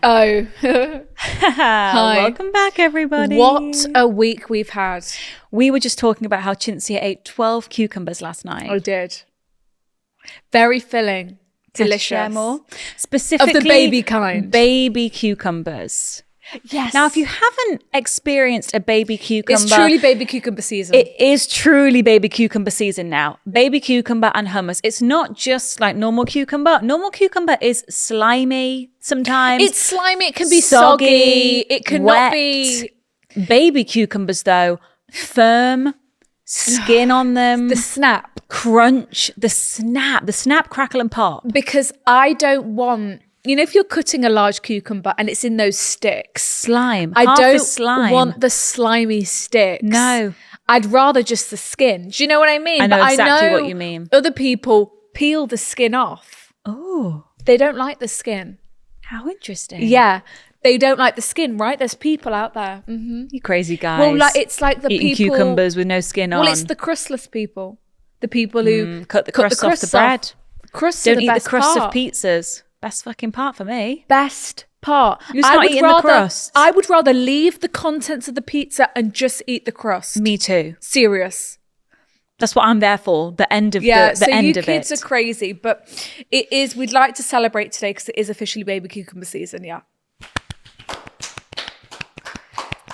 Oh. Hi. Welcome back, everybody. What a week we've had. We were just talking about how Cinzia ate 12 cucumbers last night. I did. Very filling. Delicious. Share more? Specifically, of the baby kind. Baby cucumbers. Yes. Now, if you haven't experienced a baby cucumber, it's truly baby cucumber season. It is truly baby cucumber season now. Baby cucumber and hummus. It's not just like normal cucumber. Normal cucumber is slimy sometimes. It's slimy. It can be soggy. It cannot be. Baby cucumbers, though, firm, skin on them. The snap. Crunch. The snap, crackle and pop. Because I don't want... You know, if you're cutting a large cucumber and it's in those sticks. Slime. I Half don't is slime. want the slimy sticks. No. I'd rather just the skin. Do you know what I mean? I know exactly what you mean. Other people peel the skin off. Oh. They don't like the skin. How interesting. Yeah. They don't like the skin, right? There's people out there. Mm-hmm. You crazy guys. Well, like it's like the eating people... cucumbers with no skin on. Well, it's the crustless people. The people who... cut the crust off the bread. Crusts Don't are the eat the best crusts part. of pizzas. Best fucking part for me. Best part. You're just not eating the crust. I would rather leave the contents of the pizza and just eat the crust. Me too. Serious. That's what I'm there for. The end of the end so you of it. kids are crazy, but it is. We'd like to celebrate today because it is officially baby cucumber season. Yeah.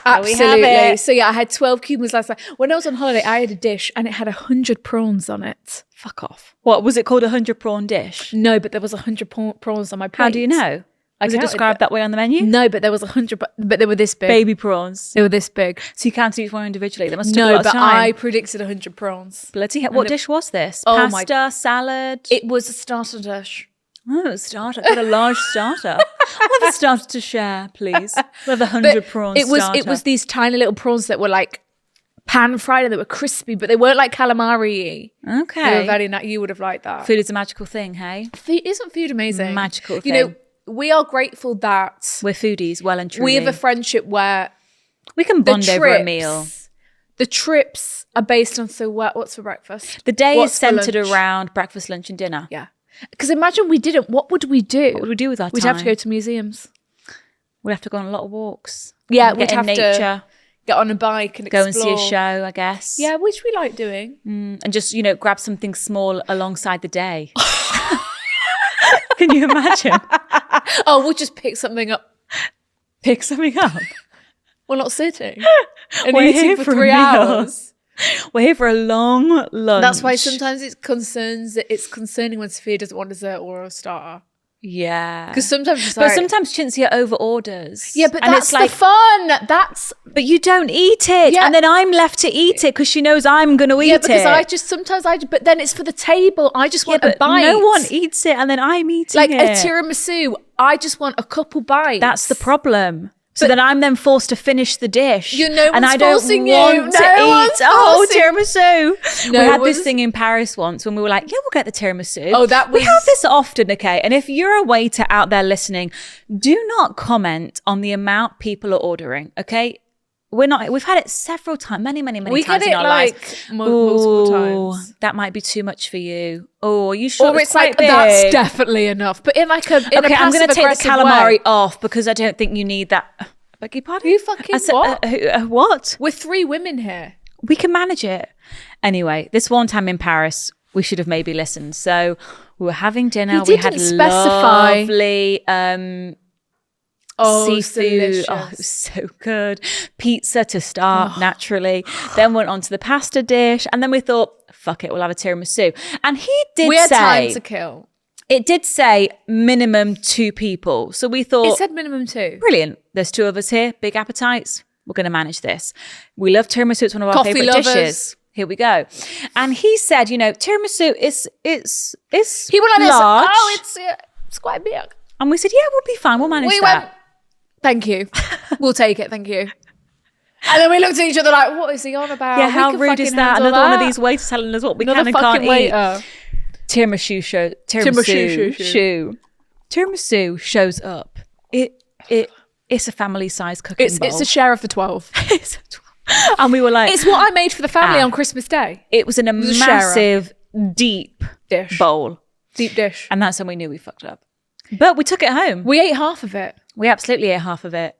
Absolutely. Have it. So yeah, I had 12 cucumbers last night. When I was on holiday, I had a dish and it had 100 prawns on it. Fuck off. What was it called? 100 prawn dish? No, but there was 100 prawns on my plate. How do you know? Was it counted described that way on the menu? No, but there was 100, but they were this big. Baby prawns. They were this big. So you can't eat one individually. That must have took a No, lot of but time. I predicted 100 prawns. Bloody hell. What dish was this? Oh Pasta, salad? It was a starter dish. Oh, a starter. What a large starter. I'll have a starter to share, please. We'll have 100 prawn starter. It was these tiny little prawns that were like pan fried and they were crispy, but they weren't like calamari. Okay. They were very nice. You would have liked that. Food is a magical thing, hey? Isn't food amazing? Magical You thing. know, we are grateful that We're foodies, well and truly. we have a friendship where We can the bond over a meal. The trips are based on what's for breakfast? The day What's is for centered lunch? around breakfast, lunch and dinner. Yeah. Because imagine we didn't. What would we do? What would we do with our We'd time? have to go to museums. We'd have to go on a lot of walks. Yeah, Get we'd in have nature. to get on a bike and Go explore. and see a show, I guess. Yeah, which we like doing. And just, grab something small alongside the day. Can you imagine? Oh, we'll just pick something up. Pick something up. We're not sitting and We're eating here for for a 3 meal. hours. We're here for a long lunch. That's why sometimes it's concerning when Sophia doesn't want dessert or a starter. Yeah. Because sometimes it's But like, sometimes Cinzia over orders. yeah, but and that's it's like, the fun. That's but you don't eat it. Yeah. And then I'm left to eat it because she knows I'm going to eat it. because but then it's for the table. I just want a but bite. no one eats it and then I'm eating like it. a tiramisu. I just want a couple bites. That's the problem. So then I'm then forced to finish the dish. No and one's I don't forcing you. want to No one's eat. Oh, forcing- tiramisu. No we had one's- this thing in Paris once when we were like, yeah, we'll get the tiramisu. Oh, that We was- have this often, okay? And if you're a waiter out there listening, do not comment on the amount people are ordering, okay? We've had it several times, many We times get in it our like lives. multiple times. That might be too much for you. Oh, are you sure? Or it's quite like big? that's definitely enough. But in like a Okay, I'm going to take the calamari off because I don't think you need that. Beg your pardon? Who fucking what? What? We're 3 women here. We can manage it. Anyway, this one time in Paris, we should have maybe listened. So we were having dinner. You We had didn't specify. lovely seafood. Delicious. Oh, it was so good. Pizza to start, naturally. Then went on to the pasta dish. And then we thought, fuck it, we'll have a tiramisu. And he did We had say... time to kill. It did say minimum 2 people. So we thought... It said minimum 2. Brilliant. There's 2 of us here, big appetites. We're going to manage this. We love tiramisu. It's one of our Coffee favorite lovers. dishes. Here we go. And he said, tiramisu is He went like large. this. Oh, it's quite big. And we said, yeah, we'll be fine. We'll manage We that. went, thank you. We'll take it, thank you. And then we looked at each other like, what is he on about? Yeah, We how can rude is fucking that? handle Another one of these waiters telling us what we Another can and can't fucking waiter. eat. Tiramisu shows up. It's a family size cooking bowl. It's a share of the 12. And we were like, It's what I made for the family on Christmas Day. it was in a a sharer. massive, deep Dish. bowl. Deep dish. And that's when we knew we fucked up. But we took it home. We ate half of it. We absolutely ate half of it.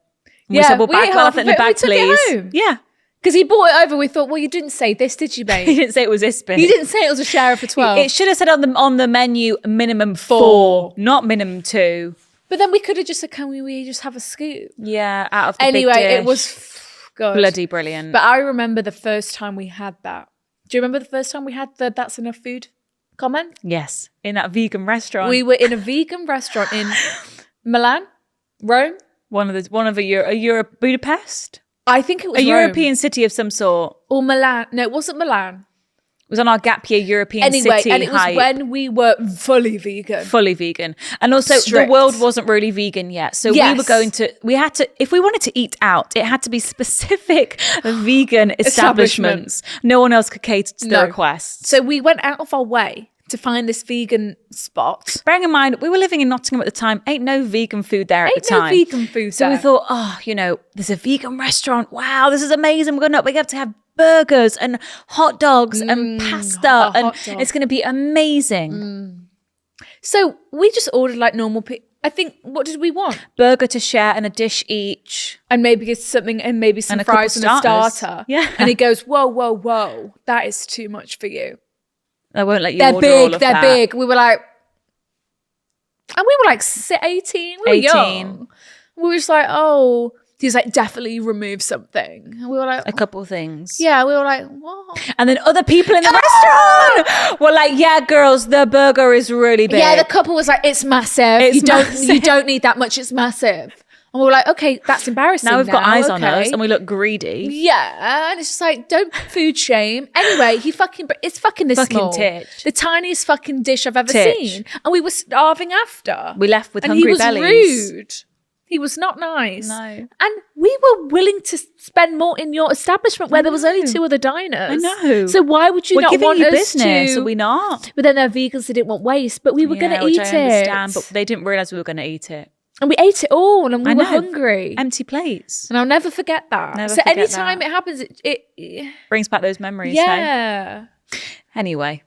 We Yeah, said we'll we back ate well half off it of in the it and we bag, took it please. home. Yeah. Because he brought it over. We thought, well, you didn't say this, did you, He babe? didn't say it was this big. You didn't say it was a share for 12. It should have said on the menu minimum 4, not minimum 2. But then we could have just said, can we just have a scoop? Yeah, out of the Anyway, big dish. it was good. bloody brilliant. But I remember the first time we had that. Do you remember the first time we had the "that's enough food" comment? Yes, in that vegan restaurant. We were in a vegan restaurant in Milan, Rome. a Europe, Budapest, I think it was a Rome. European city of some sort. Or Milan. No, it wasn't Milan. It was on our gap year European Anyway, city and it was hype. when we were fully vegan. Fully vegan. And also Strict. the world wasn't really vegan yet. So Yes. we had to, if we wanted to eat out, it had to be specific vegan establishments. No one else could cater to the No. requests. So we went out of our way to find this vegan spot. Bearing in mind, we were living in Nottingham at the time. Ain't no vegan food there at Ain't the no time. vegan food So we there. thought, there's a vegan restaurant. Wow, this is amazing. We have to have burgers and hot dogs and pasta. And hot dog. it's going to be amazing. So we just ordered like normal people. I think, what did we want? Burger to share and a dish each. And maybe get something and maybe some And a couple fries and a starters. starter. Yeah. And he goes, whoa, that is too much for you. I won't let you They're order all big, of they're that. big. We were like, and we were like 18. We were 18. young. We were just like, oh, he's like, definitely remove something. And we were like, A couple things. yeah, we were like, what? And then other people in the restaurant were like, yeah, girls, the burger is really big. Yeah, the couple was like, it's massive. It's you massive. don't need that much. It's massive. And we were like, okay, that's embarrassing. now we've got eyes on okay. us and we look greedy. Yeah, and it's just like, don't food shame. Anyway, it's fucking this Fucking small. titch. The tiniest fucking dish I've ever Titch. seen. And we were starving after. We left with and hungry he was bellies. rude. He was not nice. No. And we were willing to spend more in your establishment where there was only 2 other diners. I know. So why would you We're not giving want you us business, to? are we not? But then they're vegans, they didn't want waste. But we were going to which eat I understand, it. but they didn't realise we were going to eat it. And we ate it all and we I were know. hungry. Empty plates. And I'll never forget that. Never so forget anytime that. it happens, it Brings back those memories. Hey? yeah. Anyway,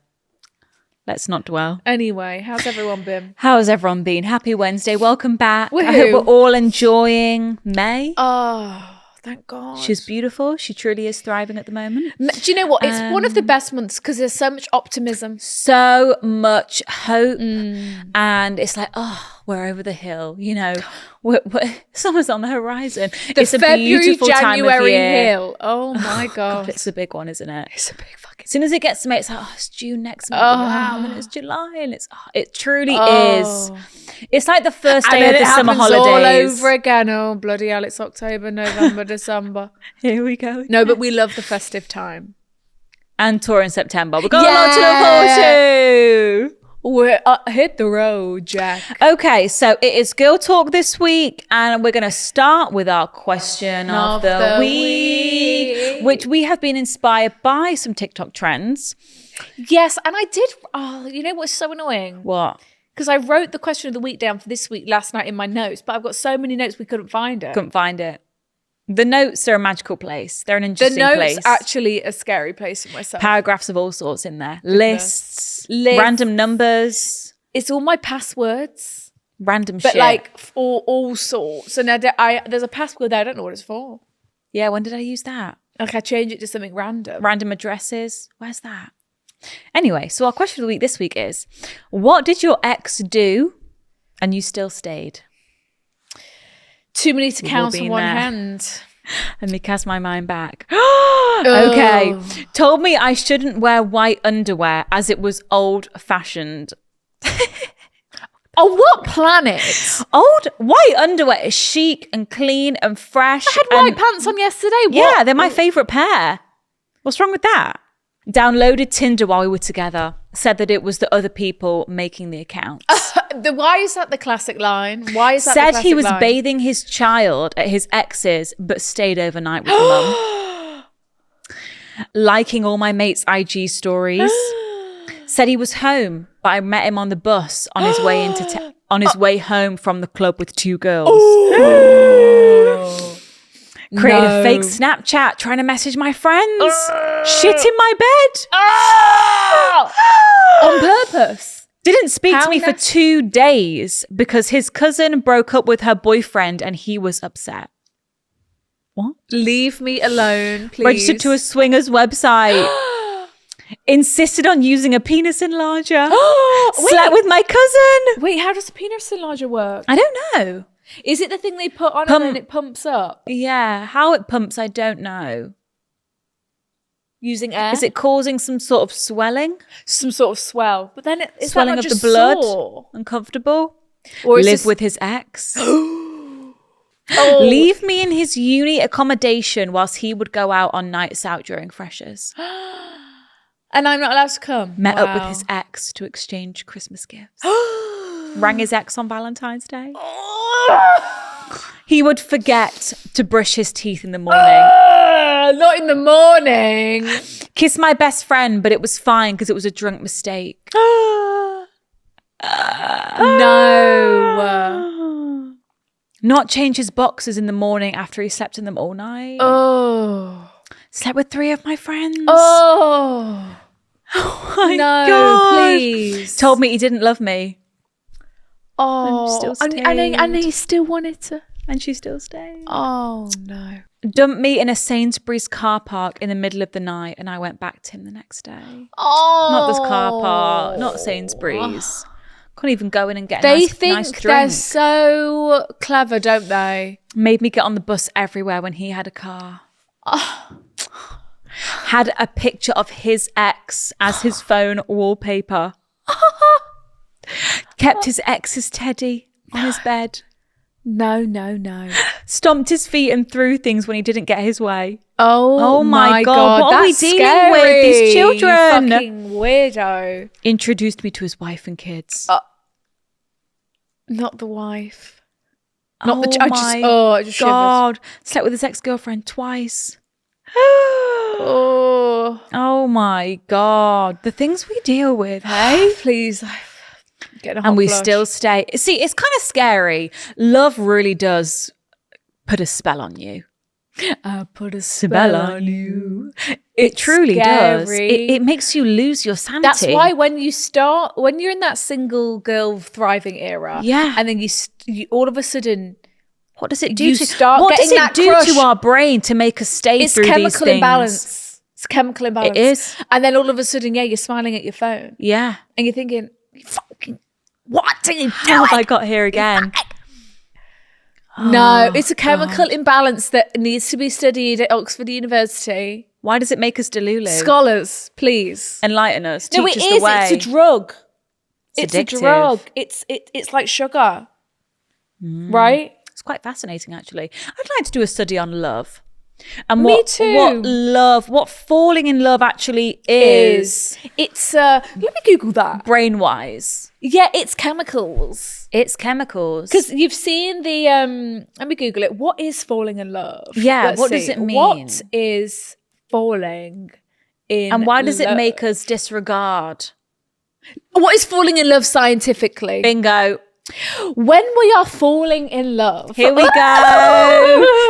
let's not dwell. Anyway, how's everyone been? How has everyone been? Happy Wednesday. Welcome back. I Woohoo. hope we're all enjoying May. Oh, thank God. She's beautiful. She truly is thriving at the moment. Do you know what? It's one of the best months because there's so much optimism. So much hope. And it's like, we're over the hill. You know, summer's on the horizon. It's a February, beautiful time of January year. hill. Oh my God. It's a big one, isn't it? It's a big fucking. As soon as it gets to May, it's like, it's June next month. Oh. Wow, and then it's July, and it truly Oh. is. It's like the first And day then of it the summer happens holidays. all over again. Oh, bloody hell. It's October, November, December. Here we go. No, but we love the festive time. And tour in September. We've got a lot to look forward to. We're hit the road, Jack. Okay, so it is Girl Talk this week, and we're going to start with our question of the week, which we have been inspired by some TikTok trends. Yes, and I did. Oh, you know what's so annoying? What? Because I wrote the question of the week down for this week last night in my notes, but I've got so many notes we couldn't find it. Couldn't find it. The notes are a magical place. They're an The interesting notes place. actually a scary place for myself. Paragraphs of all sorts in there. Lists, Lists. random numbers, It's all my passwords, random but shit. like for all sorts. And there's a password there. I don't know what it's for. Yeah, when did I use that? Like I change it to something random. Random addresses. Where's that? Anyway, so our question of the week this week is, what did your ex do and you still stayed? Too many to count been on one there. hand. Let me cast my mind back. Okay. Told me I shouldn't wear white underwear as it was old fashioned. On what planet? Old white underwear is chic and clean and fresh. I had white pants on yesterday. What? Yeah, they're my favourite pair. What's wrong with that? Downloaded Tinder while we were together. Said that it was the other people making the accounts. Why is that the classic line? Why is that the Said classic he was line? bathing his child at his ex's, but stayed overnight with the mum. Liking all my mates' IG stories. Said he was home, but I met him on the bus on his way on his way home from the club with 2 girls. Created a fake Snapchat trying to message my friends. Shit in my bed. On purpose. Didn't speak How to me for nasty. 2 days because his cousin broke up with her boyfriend and he was upset. What? Leave me alone, please. Registered to a swingers website. Insisted on using a penis enlarger. Slept with my cousin. Wait, how does a penis enlarger work? I don't know. Is it the thing they put on Pump- and then it pumps up Yeah, how it pumps, I don't know. using air? Is it causing some sort of swelling? some sort of swell? But then is Swelling that of not the just blood? sore? Uncomfortable? Or is Live this- with his ex? Oh, Leave me in his uni accommodation whilst he would go out on nights out during freshers. and I'm not allowed to come. Met up with Wow. his ex to exchange Christmas gifts. Rang his ex on Valentine's Day. He would forget to brush his teeth in the morning. Not in the morning. Kiss my best friend, but it was fine because it was a drunk mistake. No. Not change his boxers in the morning after he slept in them all night. Oh. Slept with 3 of my friends. Oh. Oh my No, God. please. Told me he didn't love me. Oh. still And he still wanted to. And she still stayed. Oh, no. Dumped me in a Sainsbury's car park in the middle of the night and I went back to him the next day. Oh. Not this car park, not Sainsbury's. Can't even go in and get a They nice, think nice they're drink. so clever, don't they? Made me get on the bus everywhere when he had a car. Had a picture of his ex as his phone wallpaper. Kept his ex's teddy on his bed. No. Stomped his feet and threw things when he didn't get his way. Oh my God, what are we that's dealing with? scary. These children. You fucking weirdo. Introduced me to his wife and kids. Not the wife. Not the. Oh I my just God. Slept with his ex-girlfriend twice. Oh, Oh my God. The things we deal with, hey? please. Getting a hot And we flush. still stay. See, it's kind of scary. Love really does put a spell on you. I put a Spell on you. It truly does. scary. It makes you lose your sanity. That's why when you're in that single girl thriving era, Yeah. and then you all of a sudden What does it do you to start what getting does it that do crush. to our brain to make us stay it's through these chemical things? imbalance. It's chemical imbalance. It is. And then all of a sudden, you're smiling at your phone Yeah. and you're thinking, fucking, what are you How doing? have I got here again? No, Oh, it's a chemical imbalance that needs to be studied at Oxford University. Why does it make us delulu? Scholars, please. Enlighten us. No, Teach it us the is. way. It's a drug. It's It's a addictive. drug. It's like sugar, right? It's quite fascinating, actually. I'd like to do a study on love. And Me what, too. what falling in love actually is It's let me Google that. brain-wise. Yeah, it's chemicals. It's chemicals. Because you've seen the let me Google it. What is falling in love? Yeah, Let's what does see. it mean? What is falling in And why does it love? make us disregard? What is falling in love scientifically? Bingo. When we are falling in love, Here we go.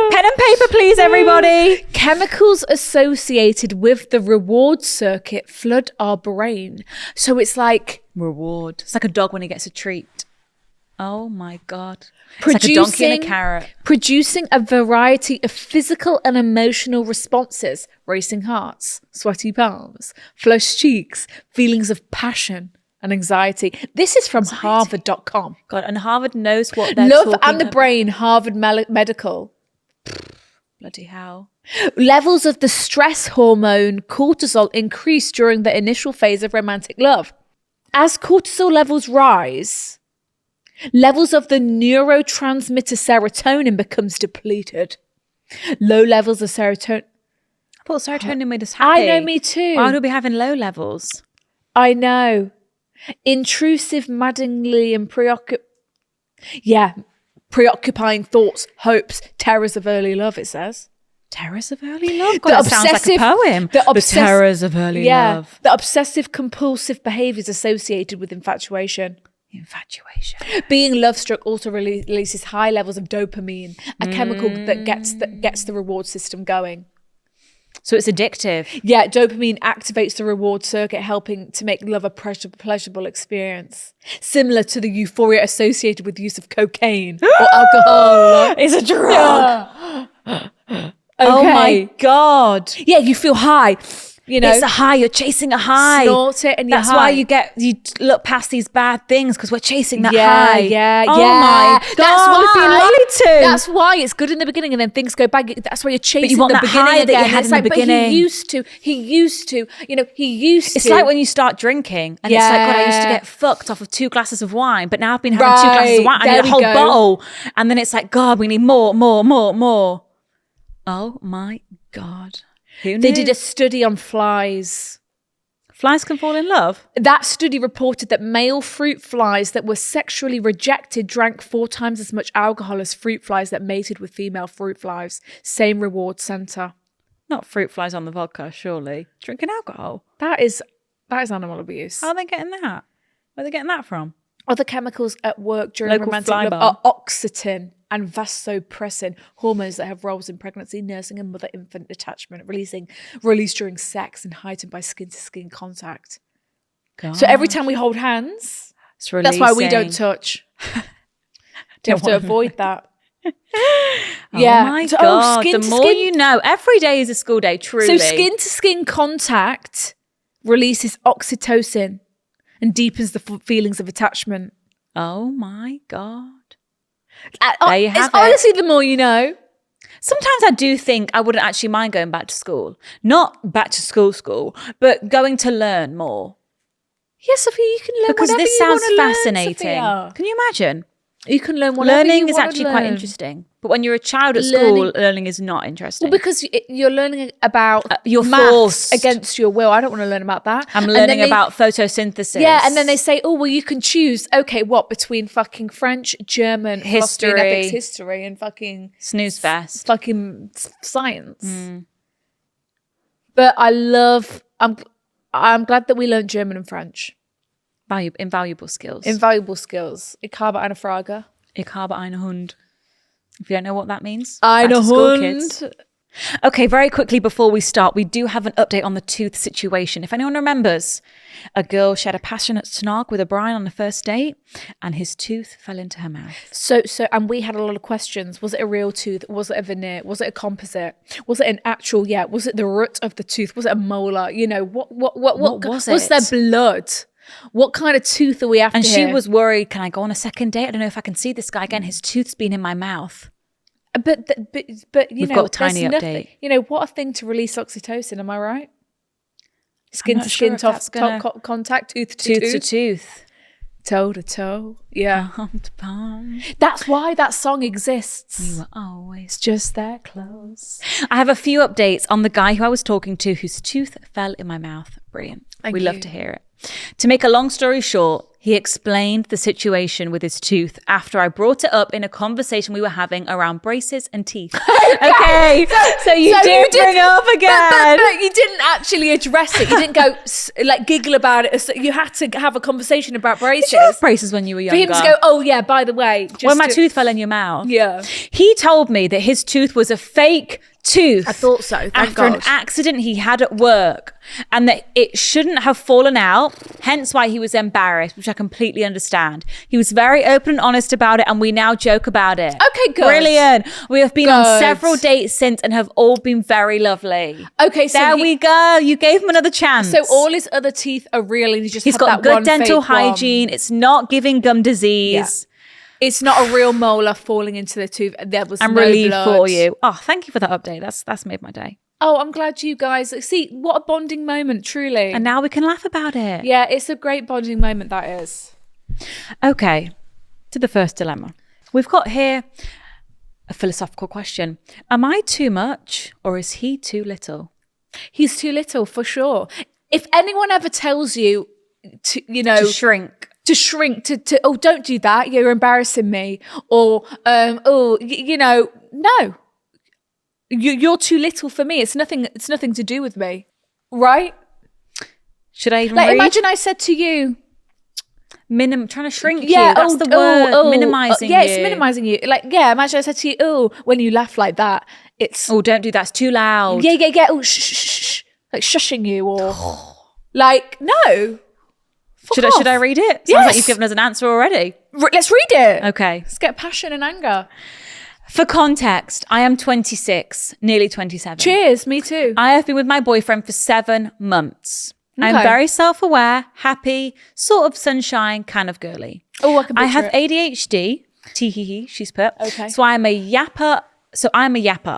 Pen and paper, please, everybody. chemicals associated with the reward circuit flood our brain. So it's like Reward. It's like a dog when he gets a treat. Oh my God. It's like a donkey and a carrot. producing a variety of physical and emotional responses: racing hearts, sweaty palms, flushed cheeks, feelings of passion and anxiety. This is from Harvard.com. God, and Harvard knows what they're Love talking and the about. Brain, Harvard Medical. Bloody hell. Levels of the stress hormone cortisol increase during the initial phase of romantic love. As cortisol levels rise, levels of the neurotransmitter serotonin becomes depleted. Low levels of serotonin. I thought serotonin made us happy. I know, me too. Why would we be having low levels? I know. Intrusive, maddeningly and preoccupying thoughts, hopes, terrors of early love, it says. Terrors of early love? God, that sounds like a poem. The terrors of early love. The obsessive compulsive behaviors associated with infatuation. Infatuation. Being love struck also releases high levels of dopamine, a chemical that gets the reward system going. So it's addictive. Yeah, dopamine activates the reward circuit, helping to make love a pleasurable experience. Similar to the euphoria associated with the use of cocaine or alcohol. It's a drug. Okay. Oh my God. Yeah, you feel high. You know, It's a high. You're chasing a high. snort it and you're That's high. why you look past these bad things because we're chasing that Yeah, high. yeah, oh yeah. my God. That's why. We've been lied to. That's why it's good in the beginning and then things go bad. That's why you're chasing want the that beginning high that you again. had It's in the like, beginning. But he used to, It's like when you start drinking and it's like, God, I used to Yeah. get fucked off of 2 glasses of wine, but now I've been having 2 glasses of Right, wine. I there need a we whole go. bottle. And then it's like, God, we need more. Oh my God. Who knew? They did a study on flies. Flies can fall in love. That study reported that male fruit flies that were sexually rejected drank 4 times as much alcohol as fruit flies that mated with female fruit flies. Same reward center. Not fruit flies on the vodka, surely. Drinking alcohol. That is animal abuse. How are they getting that? Where are they getting that from? Other chemicals at work during Local romantic fly love bar. are oxytocin and vasopressin, hormones that have roles in pregnancy, nursing, and mother-infant attachment, released during sex and heightened by skin-to-skin contact. God. So every time we hold hands, It's that's why we releasing. don't touch. You have to wanna- avoid that. Oh Yeah. my So- God. skin The to more skin- you know. Every day is a school day, truly. So skin-to-skin contact releases oxytocin and deepens the feelings of attachment. Oh my God. There you have it's it. honestly the more you know. Sometimes I do think I wouldn't actually mind going back to school. Not back to school, but going to learn more. Yes, Sophia, you can learn Because whatever this you sounds wanna learn, fascinating. Sophia. Can you imagine? You can learn whatever Learning you is wanna actually quite learn. interesting. But when you're a child at Learning- school, learning is not interesting. Well, because you're learning about you're maths forced. against your will. I don't want to learn about that. I'm And learning then they- about photosynthesis. Yeah, and then they say, oh, well, you can choose. Okay, what? Between fucking French, German, philosophy and ethics, history, and fucking snooze fest. fucking science. But I'm glad that we learned German and French. Invaluable skills. Invaluable skills. Ich habe eine Frage. Ich habe einen Hund. If you don't know what that means, Eine back to school, Hund. kids. Okay, very quickly before we start, we do have an update on the tooth situation. If anyone remembers, a girl shared a passionate snog with a Brian on the first date and his tooth fell into her mouth. So, and we had a lot of questions. Was it a real tooth? Was it a veneer? Was it a composite? Was it an actual? Yeah. Was it the root of the tooth? Was it a molar? You know, what was Was there it? blood? What kind of tooth are we after? And she here? was worried, can I go on a second date? I don't know if I can see this guy again. His tooth's been in my mouth. But you We've know, got a tiny there's nothing. update. You know, what a thing to release oxytocin. Am I right? Skin not to sure skin, if that's gonna- contact, tooth to Tooth to tooth, tooth. toe to toe. Yeah, Palm to palm. that's why that song exists. We were always. It's just that close. I have a few updates on the guy who I was talking to whose tooth fell in my mouth. Brilliant. Thank We love you. to hear it. To make a long story short, he explained the situation with his tooth after I brought it up in a conversation we were having around braces and teeth. Okay, so you did bring it up again. But you didn't actually address it. You didn't go like giggle about it. So you had to have a conversation about braces. Did you have braces when you were For younger? him to go, oh yeah, by the way, just when my to- tooth fell in your mouth. Yeah. He told me that his tooth was a fake tooth. I thought so, thank after an God. accident he had at work, and that it shouldn't have fallen out, hence why he was embarrassed, which I completely understand. He was very open and honest about it, and we now joke about it. Okay, good. Brilliant. We have been on Good. several dates since and have all been very lovely. Okay, so There we go. You gave him another chance. So all his other teeth are real, and he just He's had got that good one dental fake one. hygiene. It's not giving gum disease. It's not a real molar falling into the tooth. There was I'm no relieved blood. for you. Oh, thank you for that update. That's made my day. Oh, I'm glad you guys see what a bonding moment, truly. And now we can laugh about it. Yeah, it's a great bonding moment, that is. Okay, to the first dilemma. We've got here a philosophical question. Am I too much or is he too little? He's too little, for sure. If anyone ever tells you to, To shrink. to shrink, to oh, don't do that, you're embarrassing me, or no, you're too little for me. It's nothing to do with me, right? Should I even Like, read? imagine I said to you, trying to shrink yeah, you. That's the word. Minimizing yeah, you. it's minimizing you. Like, yeah, imagine I said to you, oh, when you laugh like that, it's Oh, don't do that. It's too loud. yeah. Oh, shh. Like shushing you or like, no. Should I read it? Sounds like you've given us an answer already. Let's read it. Okay. Let's get passion and anger. For context, I am 26, nearly 27. Cheers. Me too. I have been with my boyfriend for 7 months. I'm Okay. very self-aware, happy, sort of sunshine, kind of girly. Oh, I can I picture have it. ADHD. Tee-hee-hee, she's put. Okay. So I'm a yapper.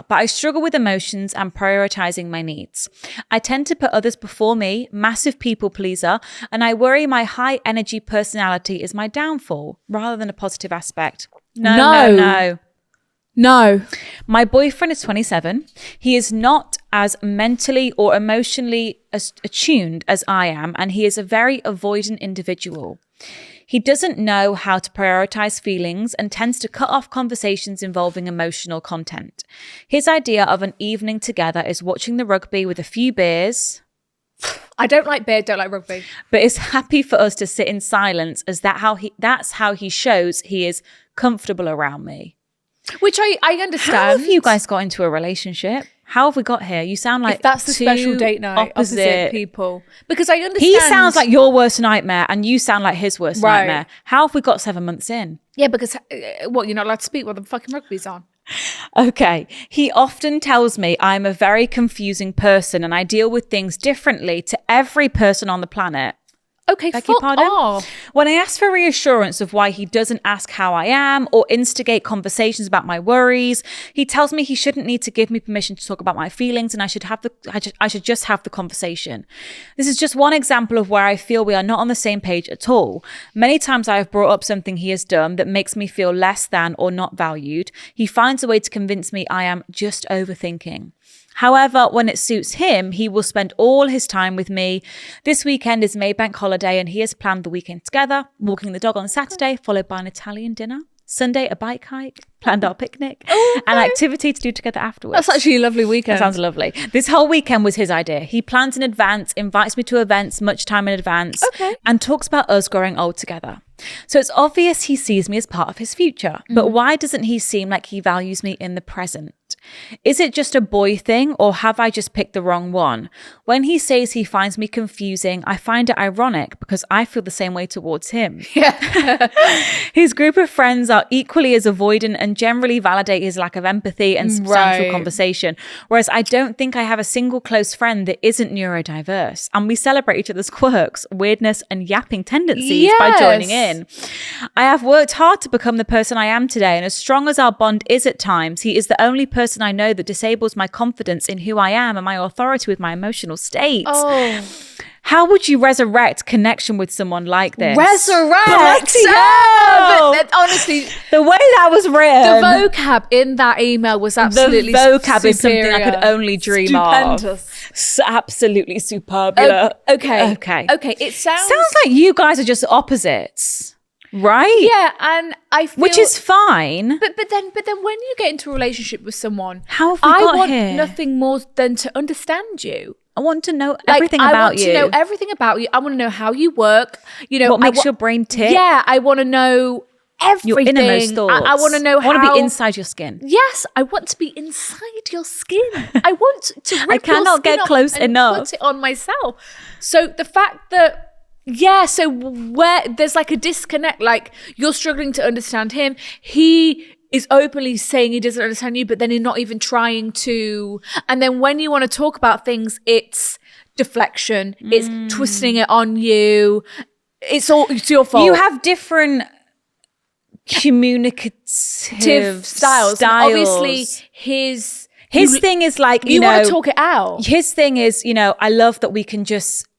But I struggle with emotions and prioritizing my needs. I tend to put others before me, massive people pleaser, and I worry my high energy personality is my downfall rather than a positive aspect. No. My boyfriend is 27. He is not as mentally or emotionally attuned as I am, and he is a very avoidant individual. He doesn't know how to prioritize feelings and tends to cut off conversations involving emotional content. His idea of an evening together is watching the rugby with a few beers, I don't like beer, don't like rugby. but is happy for us to sit in silence as that's how he shows he is comfortable around me. Which I understand. How have you guys got into a relationship? How have we got here? You sound like if that's the two special date night, opposite people. Because I understand. He sounds like your worst nightmare and you sound like his worst Right. nightmare. How have we got 7 months in? Yeah, because what, you're not allowed to speak while the fucking rugby's on. Okay. He often tells me I'm a very confusing person and I deal with things differently to every person on the planet. Okay, Beg your fuck pardon? off. When I ask for reassurance of why he doesn't ask how I am or instigate conversations about my worries, he tells me he shouldn't need to give me permission to talk about my feelings and I should just have the conversation. This is just one example of where I feel we are not on the same page at all. Many times I have brought up something he has done that makes me feel less than or not valued. He finds a way to convince me I am just overthinking. However, when it suits him, he will spend all his time with me. This weekend is Maybank holiday and he has planned the weekend together, walking the dog on Saturday, followed by an Italian dinner. Sunday, a bike hike, planned our picnic, an activity to do together afterwards. That's actually a lovely weekend. That sounds lovely. This whole weekend was his idea. He plans in advance, invites me to events much time in advance, and talks about us growing old together. So it's obvious he sees me as part of his future. But why doesn't he seem like he values me in the present? Is it just a boy thing or have I just picked the wrong one? When he says he finds me confusing, I find it ironic because I feel the same way towards him. His group of friends are equally as avoidant and generally validate his lack of empathy and substantial conversation. Whereas I don't think I have a single close friend that isn't neurodiverse. And we celebrate each other's quirks, weirdness, and yapping tendencies by joining in. I have worked hard to become the person I am today. And as strong as our bond is at times, he is the only person I know that disables my confidence in who I am and my authority with my emotional state. How would you resurrect connection with someone like this? Resurrect! Honestly, the way that was written. the vocab in that email was absolutely The vocab is something I superior. could only dream Stupendous. of. Absolutely superbula. Okay. It Sounds like you guys are just opposites, right? yeah, and I feel Which is fine. But then when you get into a relationship with someone, How have we I got want here? nothing more than to understand you. I want to know everything about I want you. to know everything about you. I want to know how you work. You know What makes your brain tick? Yeah, I want to know everything. Your innermost thoughts. I want to know how. I want to be inside your skin. Yes, I want to be inside your skin. I want to rip I cannot your skin get off close and enough. put it on myself. So the fact that, so where there's like a disconnect, like you're struggling to understand him. He is openly saying he doesn't understand you, but then you're not even trying to. And then when you want to talk about things, it's deflection. It's twisting it on you. It's your fault. You have different communicative styles. Obviously, his thing is like, you want to talk it out. His thing is, I love that we can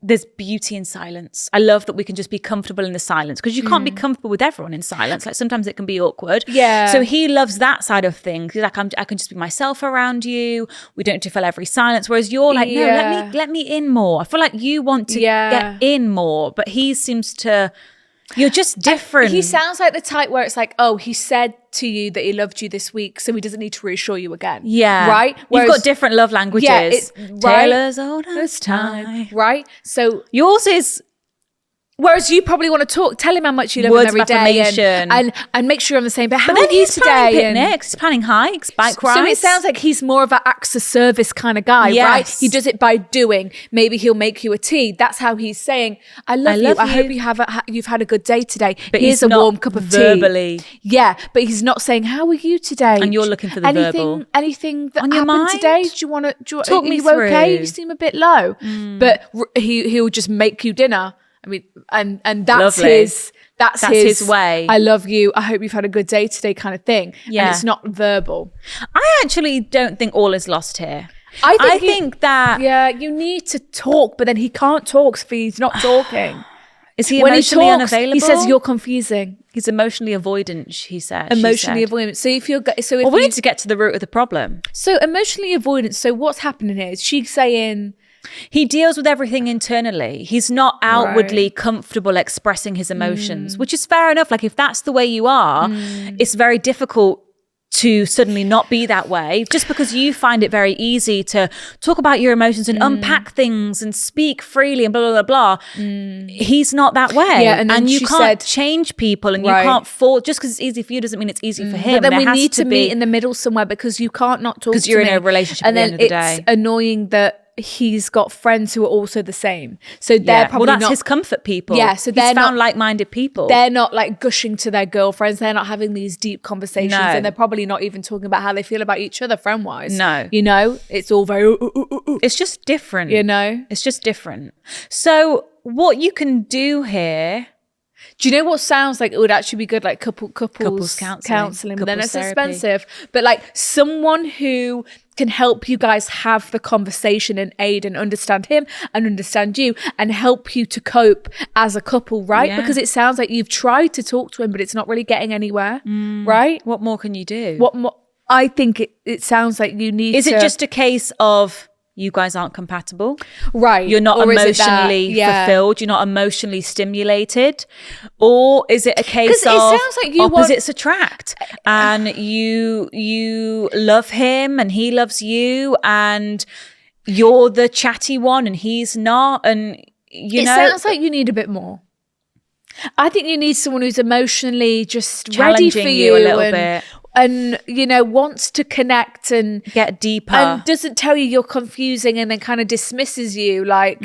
there's beauty in silence. I love that we can just be comfortable in the silence because you can't be comfortable with everyone in silence. Like sometimes it can be awkward. Yeah. So he loves that side of things. He's like, I can just be myself around you. We don't have to fill every silence. Whereas you're like, no, let me in more. I feel like you want to get in more, but he seems to. You're just different. He sounds like the type where it's like, oh, he said to you that he loved you this week, so he doesn't need to reassure you again. Yeah. Right? You've got different love languages. Yeah, Taylor's old as time. Right? So yours is Whereas you probably want to tell him how much you love Words him every of day affirmation. and make sure you're on the same. But how But then are you he's planning today? And- picnics, he's planning hikes, bike rides. So it sounds like he's more of an acts of service kind of guy, right? Yes. He does it by doing. Maybe he'll make you a tea. That's how he's saying, I love you. I hope you've had a good day today. But Here's he's a not warm cup of verbally. tea. Yeah, but he's not saying, how are you today? And you're looking for the verbal. Anything that On your happened mind? today? Do you want to Talk me you okay? through. You seem a bit low. But he'll just make you dinner. I mean, and that's Lovely. that's his way. I love you. I hope you've had a good day today kind of thing. Yeah. And it's not verbal. I actually don't think all is lost here. I think that Yeah, you need to talk, but then he can't talk if he's not talking. is he When he emotionally talks, unavailable? he says you're confusing. he's emotionally avoidant. He said Emotionally she said. avoidant. So if you're so if Well, we you- need to get to the root of the problem. so emotionally avoidant. So what's happening here? Is she saying He deals with everything internally. He's not outwardly comfortable expressing his emotions, which is fair enough. Like if that's the way you are, it's very difficult to suddenly not be that way just because you find it very easy to talk about your emotions and unpack things and speak freely and blah, blah, blah, blah. He's not that way. Yeah, and then you she can't said- change people and Right. you can't fall just because it's easy for you doesn't mean it's easy for him. But then There we has need to be- meet in the middle somewhere because you can't not talk 'Cause to you're in me. a relationship and at the then end of the it's day. annoying that he's got friends who are also the same. So they're Yeah. probably Well, that's not his comfort people. Yeah, so he's they're found not- like-minded people. they're not like gushing to their girlfriends. They're not having these deep conversations, No. and they're probably not even talking about how they feel about each other friend wise. No. you know, it's all very It's just different. you know. It's just different. So what you can do here, Do you know what sounds like it would actually be good? Like couples counselling. counseling, but then Couples it's therapy. expensive. But like someone who can help you guys have the conversation and aid and understand him and understand you and help you to cope as a couple, right? Yeah. Because it sounds like you've tried to talk to him, but it's not really getting anywhere, right? what more can you do? What more? I think it sounds like you need Is to... it just a case of you guys aren't compatible? Right. You're not Or is it that- emotionally yeah. fulfilled. You're not emotionally stimulated. Or is it a case 'Cause it of sounds like you want- opposites attract and you love him and he loves you and you're the chatty one and he's not and you It know sounds like you need a bit more. I think you need someone who's emotionally just ready for challenging you, you a little and, bit. and you know wants to connect and get deeper. and doesn't tell you you're confusing and then kind of dismisses you like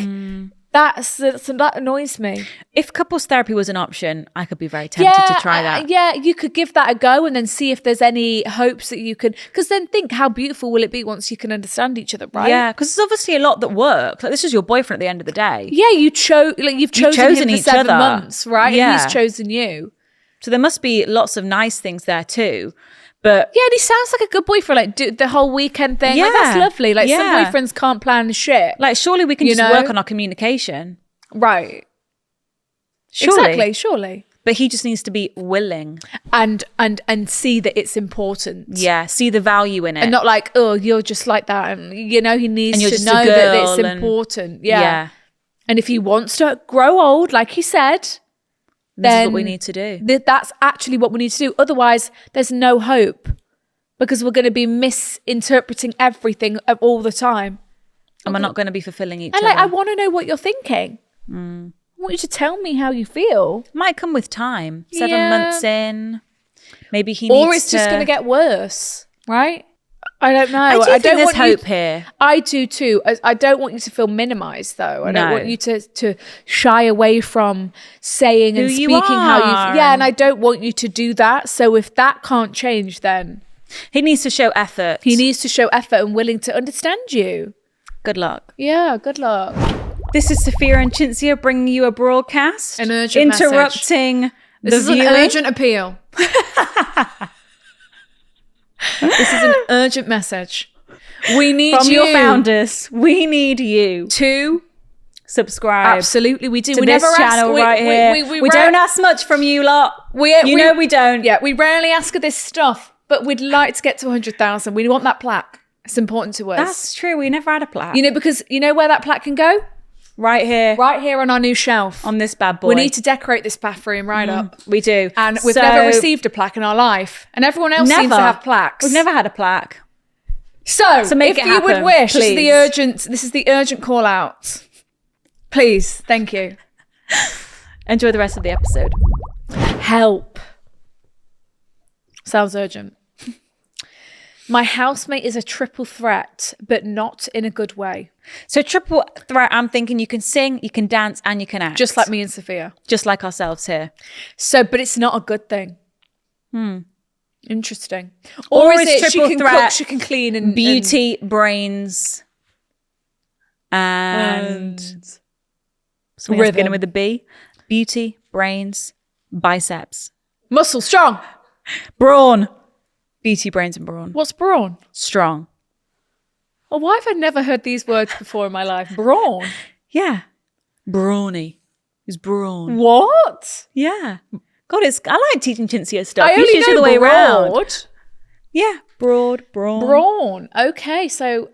that annoys me. If couples therapy was an option, I could be very tempted to try that. Yeah, you could give that a go and then see if there's any hopes that you can. Because then think how beautiful will it be once you can understand each other, right? Yeah, because there's obviously a lot that works. Like this is your boyfriend at the end of the day. Yeah, you've chosen him for each 7 other. months, right? Yeah. And he's chosen you. So there must be lots of nice things there too. But Yeah, and he sounds like a good boyfriend. Like do the whole weekend thing. Like, that's Yeah. lovely. Like Yeah. some boyfriends can't plan shit. like surely we can You just know? work on our communication. Right. Surely. Surely. But he just needs to be willing. And see that it's important. Yeah. See the value in it. And not like, oh, you're just like that. And you know, he needs And you're to just a know that it's girl and- important. Yeah. Yeah. And if he wants to grow old, like he said, This is then what we need to do. that's actually what we need to do. Otherwise, there's no hope because we're going to be misinterpreting everything all the time. And we're not going to be fulfilling each And other. like, I want to know what you're thinking. I want you to tell me how you feel. Might come with time. 7 Yeah. months in. Maybe he needs Or it's just going to get worse, right? I don't know. I do think there's want you- hope here. I do too. I don't want you to feel minimized though. I don't No. want you to shy away from saying and Who you speaking how are. you Yeah, and I don't want you to do that. So if that can't change, then He needs to show effort. he needs to show effort and willing to understand you. Good luck. Yeah, good luck. This is Sophia and Cinzia bringing you a broadcast. An urgent message. interrupting This is the viewing. an urgent appeal. This is an urgent message. We need From you your founders. We need you to subscribe absolutely we do. to We this never channel ask, right here. We don't ask much from you lot. You know we don't. Yeah, we rarely ask for this stuff, but we'd like to get to 100,000. We want that plaque. It's important to us. That's true. We never had a plaque. You know, because you know where that plaque can go? right here Right here on our new shelf. on this bad boy. We need to decorate this bathroom right up. We do. And we've So- never received a plaque in our life. And everyone else seems to have plaques. We've never had a plaque. So make if it you would happen, wish, please. this is the urgent call out. Please, thank you. Enjoy the rest of the episode. Help. Sounds urgent. My housemate is a triple threat, but not in a good way. So triple threat, I'm thinking you can sing, you can dance, and you can act. Just like me and Sophia. Just like ourselves here. So, but it's not a good thing. Interesting. Or is it she can cook, she can clean, and beauty, brains, and something else beginning with a B. Beauty, brains, biceps, muscle, strong, brawn. Beauty, brains, and brawn. What's brawn? Strong. Oh, why have I never heard these words before in my life? Brawn. Yeah. Brawny. It's brawn. What? Yeah. God, I like teaching Cinzia stuff. I only know the way around. broad. Yeah. Broad, brawn. Brawn. Okay. So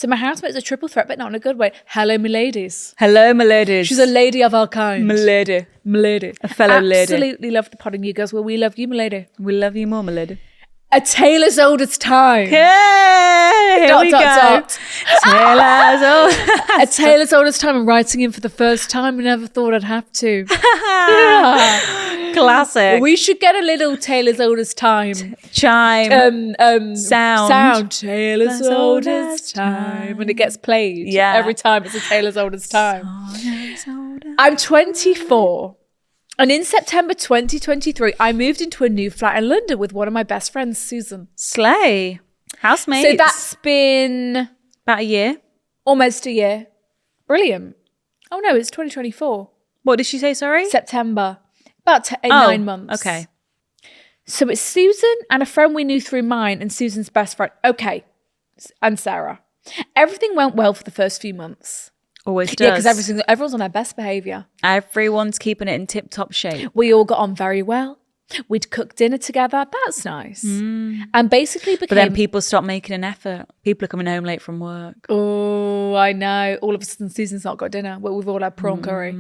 my housemate is a triple threat, but not in a good way. Hello, my ladies. Hello, my ladies. She's a lady of our kind. My lady. My lady. A fellow lady. Absolutely love the pod and you girls. Well, we love you, my lady. We love you more, my lady. A tale as old as time. Hey, here we go. Tale as old. A tale as old as time. I'm writing in for the first time. I never thought I'd have to. Classic. We should get a little tale as old as time. Chime. Sound. Tale as old as time. And it gets played. Yeah. Every time it's a tale as old as time. I'm 24. And in September 2023, I moved into a new flat in London with one of my best friends, Susan. Slay. Housemates. So that's been about a year. Almost a year. Brilliant. Oh no, it's 2024. What did she say, sorry? September. About 9 months. Okay. So it's Susan and a friend we knew through mine and Susan's best friend. Okay. And Sarah. Everything went well for the first few months. Always does. Yeah, because everyone's on their best behaviour. Everyone's keeping it in tip-top shape. We all got on very well. We'd cook dinner together. That's nice. And basically became... But then people stopped making an effort. People are coming home late from work. Oh, I know. All of a sudden, Susan's not got dinner. Well, we've all had prawn curry.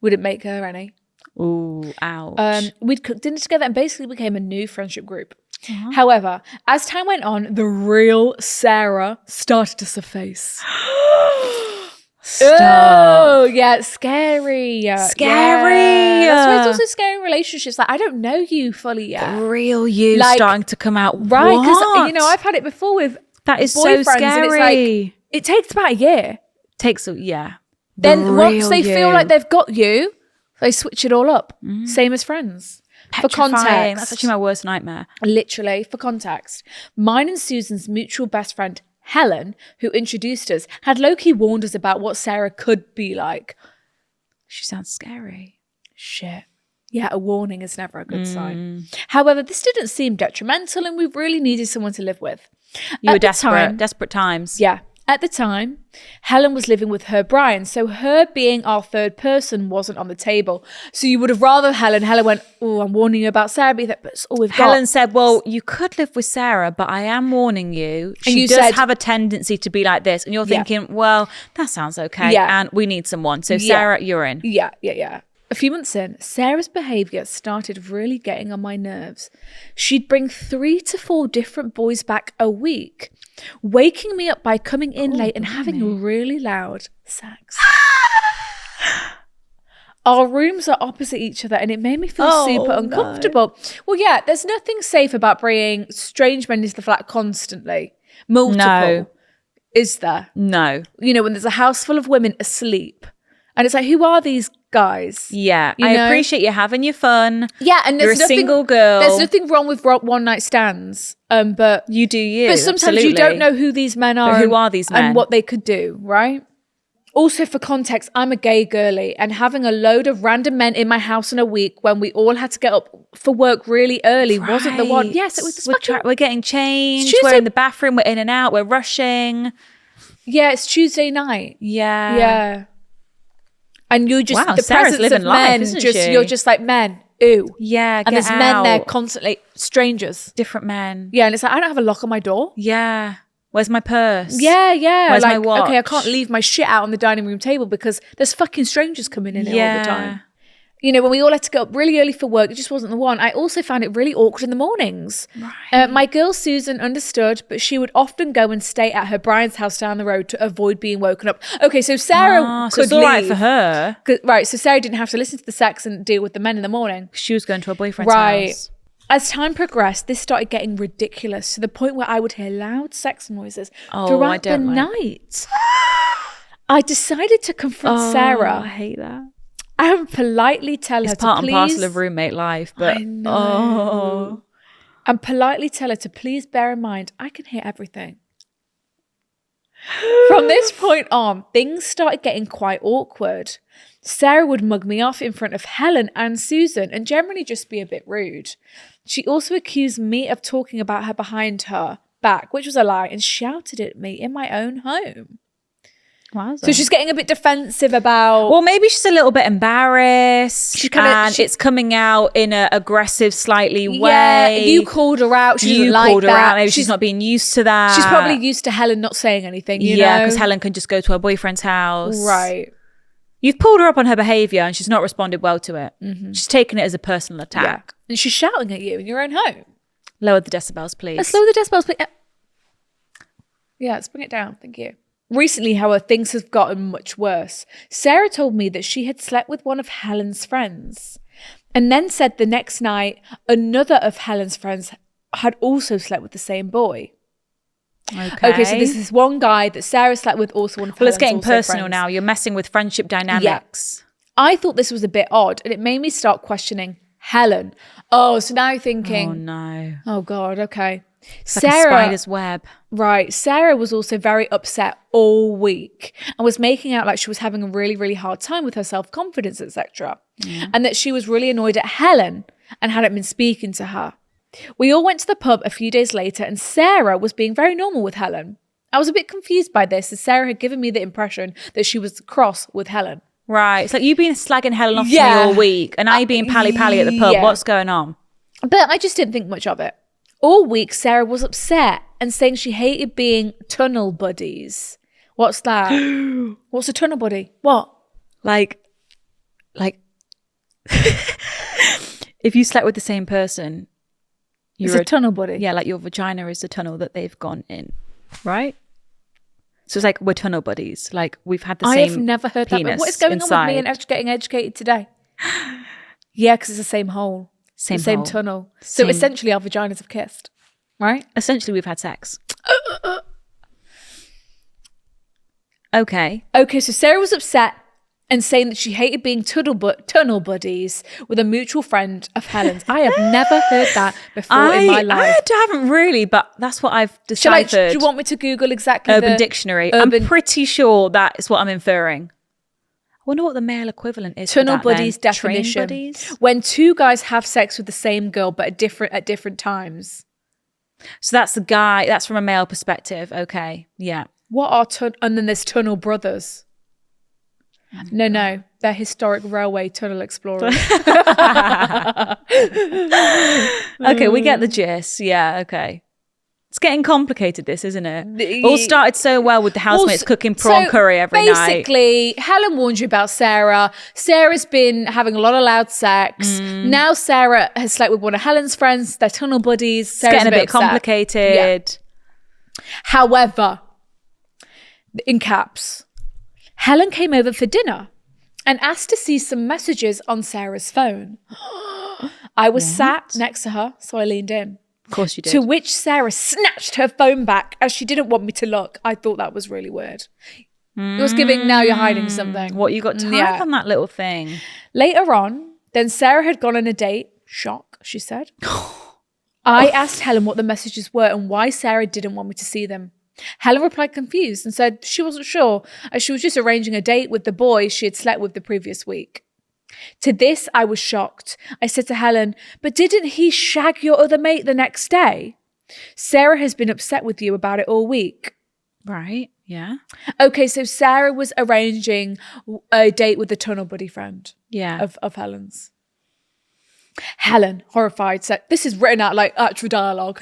We didn't make her any. Ooh, ouch. We'd cook dinner together and basically became a new friendship group. However, as time went on, the real Sarah started to surface. Stop. Oh, yeah, scary. Scary. Yeah. That's why it's also scary in relationships. Like, I don't know you fully yet. The real you starting to come out. Right, because, I've had it before with that is boyfriends, so scary. And it's like, it takes about a year. Yeah. Then once they feel like they've got you, they switch it all up. Same as friends. Petrifying. For context. That's actually my worst nightmare. Literally, for context. Mine and Susan's mutual best friend, Helen, who introduced us, had low-key warned us about what Sarah could be like. She sounds scary. Shit. Yeah, a warning is never a good sign. However, this didn't seem detrimental and we really needed someone to live with. You were desperate. Desperate times. Yeah. At the time, Helen was living with her Brian, so her being our third person wasn't on the table. So you would have rather Helen. Helen went, oh, I'm warning you about Sarah, but that's all we've got. Helen said, well, you could live with Sarah, but I am warning you. She does have a tendency to be like this. And you're thinking, well, that sounds okay. Yeah. And we need someone. So Sarah, you're in. Yeah. A few months in, Sarah's behaviour started really getting on my nerves. She'd bring 3 to 4 different boys back a week, waking me up by coming in late and having really loud sex. Our rooms are opposite each other and it made me feel super uncomfortable. Well, yeah, there's nothing safe about bringing strange men into the flat constantly. Multiple. No. Is there? No. When there's a house full of women asleep and it's like, who are these guys? Yeah, I appreciate you having your fun. Yeah, and you're a single girl. There's nothing wrong with one night stands, but you do you. But sometimes you don't know who these men are. But who are these men and what they could do, right? Also, for context, I'm a gay girly, and having a load of random men in my house in a week when we all had to get up for work really early wasn't the one. Yes, it was. We're getting changed. We're in the bathroom. We're in and out. We're rushing. Yeah, it's Tuesday night. Yeah. And you just the Sarah's presence of men, you're just like men. Ooh. Yeah, and there's men there constantly, strangers. Different men. Yeah, and it's like, I don't have a lock on my door. Yeah. Where's my purse? Yeah. Where's my watch? Okay, I can't leave my shit out on the dining room table because there's fucking strangers coming in here all the time. You know, when we all had to get up really early for work, it just wasn't the one. I also found it really awkward in the mornings. Right. My girl Susan understood, but she would often go and stay at her Brian's house down the road to avoid being woken up. Okay, so Sarah So could it's all right leave. for her. Right, so Sarah didn't have to listen to the sex and deal with the men in the morning. She was going to her boyfriend's Right. house. As time progressed, this started getting ridiculous to the point where I would hear loud sex noises Oh, I throughout the don't like- night. I decided to confront I Sarah hate that. and politely tell her It's to part and please... parcel of roommate life, but I know. And politely tell her to please bear in mind, I can hear everything. From this point on, things started getting quite awkward. Sarah would mug me off in front of Helen and Susan and generally just be a bit rude. She also accused me of talking about her behind her back, which was a lie, and shouted at me in my own home. So she's getting a bit defensive about... Well, maybe she's a little bit embarrassed. She- It's coming out in an aggressive, slightly yeah, way. you called her out. She You doesn't like called her that. out. Maybe she's not being used to that. She's probably used to Helen not saying anything, you yeah, know? because Helen can just go to her boyfriend's house. Right. You've pulled her up on her behaviour and she's not responded well to it. She's taken it as a personal attack. Yeah. And she's shouting at you in your own home. Lower the decibels, please. Let's lower the decibels, please. Yeah, let's bring it down. Thank you. Recently, however, things have gotten much worse. Sarah told me that she had slept with one of Helen's friends and then said the next night another of Helen's friends had also slept with the same boy. Okay, so this is one guy that Sarah slept with, also one of Well, it's Helen's getting also personal friends. now. You're messing with friendship dynamics. I thought this was a bit odd and it made me start questioning Helen. Oh, so now you're thinking, Oh, no. oh God, okay. It's like a spider's web. Right. Sarah was also very upset all week and was making out like she was having a really, really hard time with her self-confidence, etc. And that she was really annoyed at Helen and hadn't been speaking to her. We all went to the pub a few days later and Sarah was being very normal with Helen. I was a bit confused by this as Sarah had given me the impression that she was cross with Helen. Right. It's like you've been slagging Helen off to Yeah. me all week and I being pally-pally at the pub. Yeah. What's going on? But I just didn't think much of it. All week, Sarah was upset and saying she hated being tunnel buddies. What's that? What's a tunnel buddy? What? Like, if you slept with the same person, It's you're a tunnel buddy. yeah, like your vagina is the tunnel that they've gone in, right? So it's like we're tunnel buddies. Like we've had the I same. have never heard that. But penis what is going on with me inside. and getting educated today? Yeah, because it's the same hole. Same the same hole. tunnel. So Same- essentially our vaginas have kissed, right? Essentially, we've had sex. Okay. Okay, so Sarah was upset and saying that she hated being tunnel buddies with a mutual friend of Helen's. I have never heard that before in my life. I haven't really, but that's what I've Shall I, deciphered. do you want me to Google exactly Urban the Dictionary. Urban I'm pretty sure that is what I'm inferring. I wonder what the male equivalent is. tunnel for that, buddies then. Train definition? buddies? When two guys have sex with the same girl but at different times. So that's the guy. That's from a male perspective. Okay. Yeah. What are and then there's tunnel brothers. No, they're historic railway tunnel explorers. Okay, we get the gist. Yeah. Okay. It's getting complicated, this, isn't it? All started so well with the housemates cooking prawn curry every night. Basically, Helen warned you about Sarah. Sarah's been having a lot of loud sex. Mm. Now Sarah has slept with one of Helen's friends. They're tunnel buddies. It's Sarah's getting a bit upset. complicated. However, in caps, Helen came over for dinner and asked to see some messages on Sarah's phone. I was sat next to her, so I leaned in. Of course you did. To which Sarah snatched her phone back as she didn't want me to look. I thought that was really weird. It was giving, now you're hiding something. What, you got time Yeah. on that little thing? Later on, then Sarah had gone on a date. Shock, she said. I asked Helen what the messages were and why Sarah didn't want me to see them. Helen replied confused and said she wasn't sure, as she was just arranging a date with the boy she had slept with the previous week. To this, I was shocked. I said to Helen, but didn't he shag your other mate the next day? Sarah has been upset with you about it all week. Right. Yeah. Okay, so Sarah was arranging a date with a tunnel buddy friend Yeah. of Helen's. Helen, horrified, said, this is written out like actual dialogue.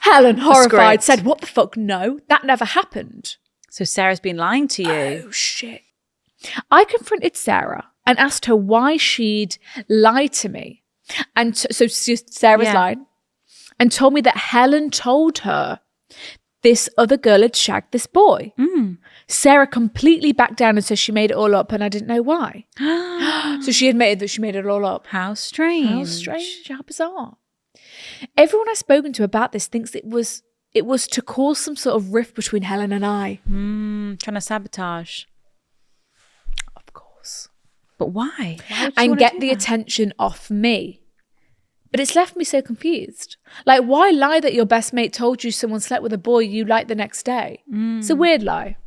Helen, horrified, script. said, what the fuck? No, that never happened. So Sarah's been lying to you. Oh, shit. I confronted Sarah and asked her why she'd lied to me. And so Sarah's lied and told me that Helen told her this other girl had shagged this boy. Sarah completely backed down and said she made it all up and I didn't know why. So she admitted that she made it all up. How strange. How strange, how bizarre. Everyone I've spoken to about this thinks it was to cause some sort of rift between Helen and I. Trying to sabotage. Of course. But why? And get the attention off me. But it's left me so confused. Like, why lie that your best mate told you someone slept with a boy you liked the next day? It's a weird lie.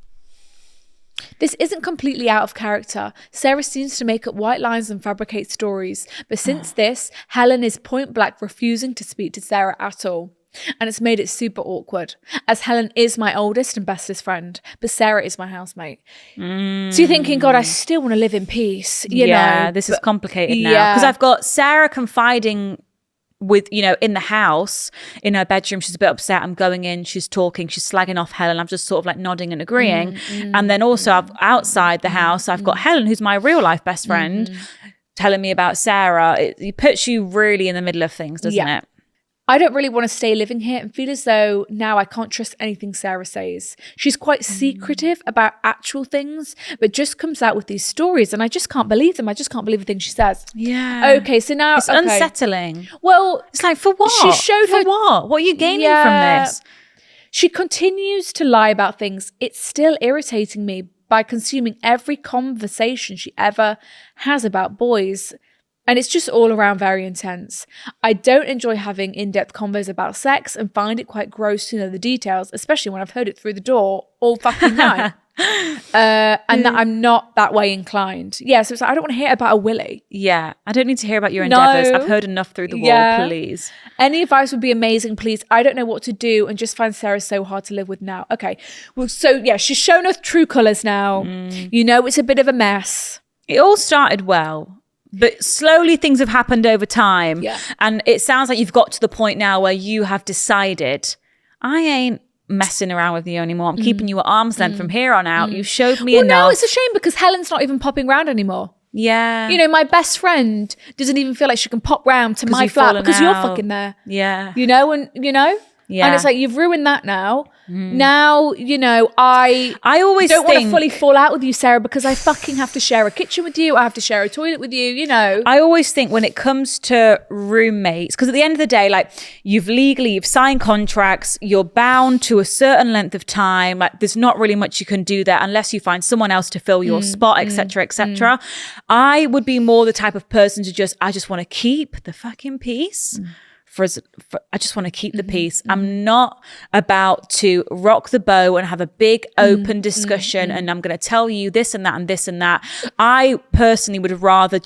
This isn't completely out of character. Sarah seems to make up white lies and fabricate stories. But since this, Helen is point blank refusing to speak to Sarah at all. And it's made it super awkward, as Helen is my oldest and bestest friend, but Sarah is my housemate. So you're thinking, God, I still want to live in peace. You know, this is complicated now. Because I've got Sarah confiding with, in the house, in her bedroom. She's a bit upset. I'm going in, she's talking, she's slagging off Helen. I'm just sort of like nodding and agreeing. And then also outside the house, I've got Helen, who's my real life best friend, telling me about Sarah. It puts you really in the middle of things, doesn't it? I don't really want to stay living here and feel as though now I can't trust anything Sarah says. She's quite secretive about actual things, but just comes out with these stories and I just can't believe them. I just can't believe the things she says. Yeah. Okay, so now... It's unsettling. Well... It's like, for what? She showed for what? What are you gaining from this? She continues to lie about things. It's still irritating me by consuming every conversation she ever has about boys. And it's just all around very intense. I don't enjoy having in-depth convos about sex and find it quite gross to know the details, especially when I've heard it through the door all fucking night. And that I'm not that way inclined. Yeah, so it's like, I don't want to hear about a willy. Yeah, I don't need to hear about your endeavours. I've heard enough through the wall, please. Any advice would be amazing, please. I don't know what to do and just find Sarah so hard to live with now. Okay, well, so yeah, she's shown us true colours now. It's a bit of a mess. It all started well. But slowly things have happened over time. Yeah. And it sounds like you've got to the point now where you have decided, I ain't messing around with you anymore. I'm keeping you at arm's length from here on out. You showed me enough. Well, no, it's a shame because Helen's not even popping round anymore. Yeah. My best friend doesn't even feel like she can pop round to my flat because you're fucking there. Yeah. Yeah. And it's like, you've ruined that now. Now, I always don't want to fully fall out with you, Sarah, because I fucking have to share a kitchen with you. I have to share a toilet with you, I always think when it comes to roommates, because at the end of the day, like you've signed contracts, you're bound to a certain length of time. Like there's not really much you can do there unless you find someone else to fill your spot, etc., etc. I would be more the type of person to I just want to keep the fucking peace. I just want to keep the peace. I'm not about to rock the boat and have a big open discussion and I'm going to tell you this and that and this and that. I personally would rather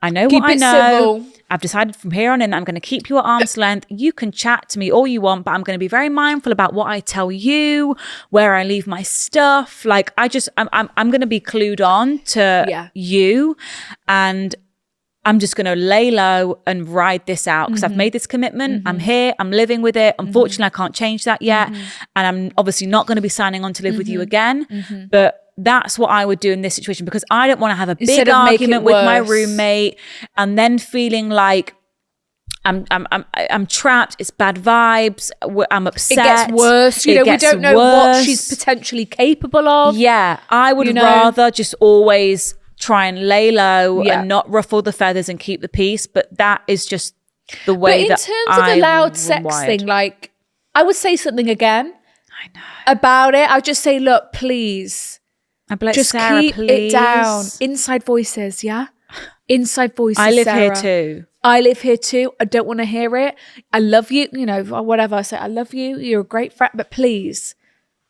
I know what I know. Civil. I've decided from here on in that I'm going to keep you at arm's length. You can chat to me all you want, but I'm going to be very mindful about what I tell you, where I leave my stuff. Like I'm going to be clued on to you, and I'm just going to lay low and ride this out because I've made this commitment. I'm here. I'm living with it. Unfortunately, I can't change that yet. And I'm obviously not going to be signing on to live with you again. But that's what I would do in this situation because I don't want to have a big argument with my roommate and then feeling like I'm trapped. It's bad vibes. I'm upset. It gets worse. We don't know what she's potentially capable of. Yeah. I would rather just always try and lay low and not ruffle the feathers and keep the peace. But that is just the way that in terms of the loud sex thing, like I would say something again about it. I'd just say, look, please, just Sarah, keep it down. Inside voices, yeah? Inside voices, I live Sarah. here too. I live here too. I don't want to hear it. I love you, or whatever. I say, I love you. You're a great friend, but please,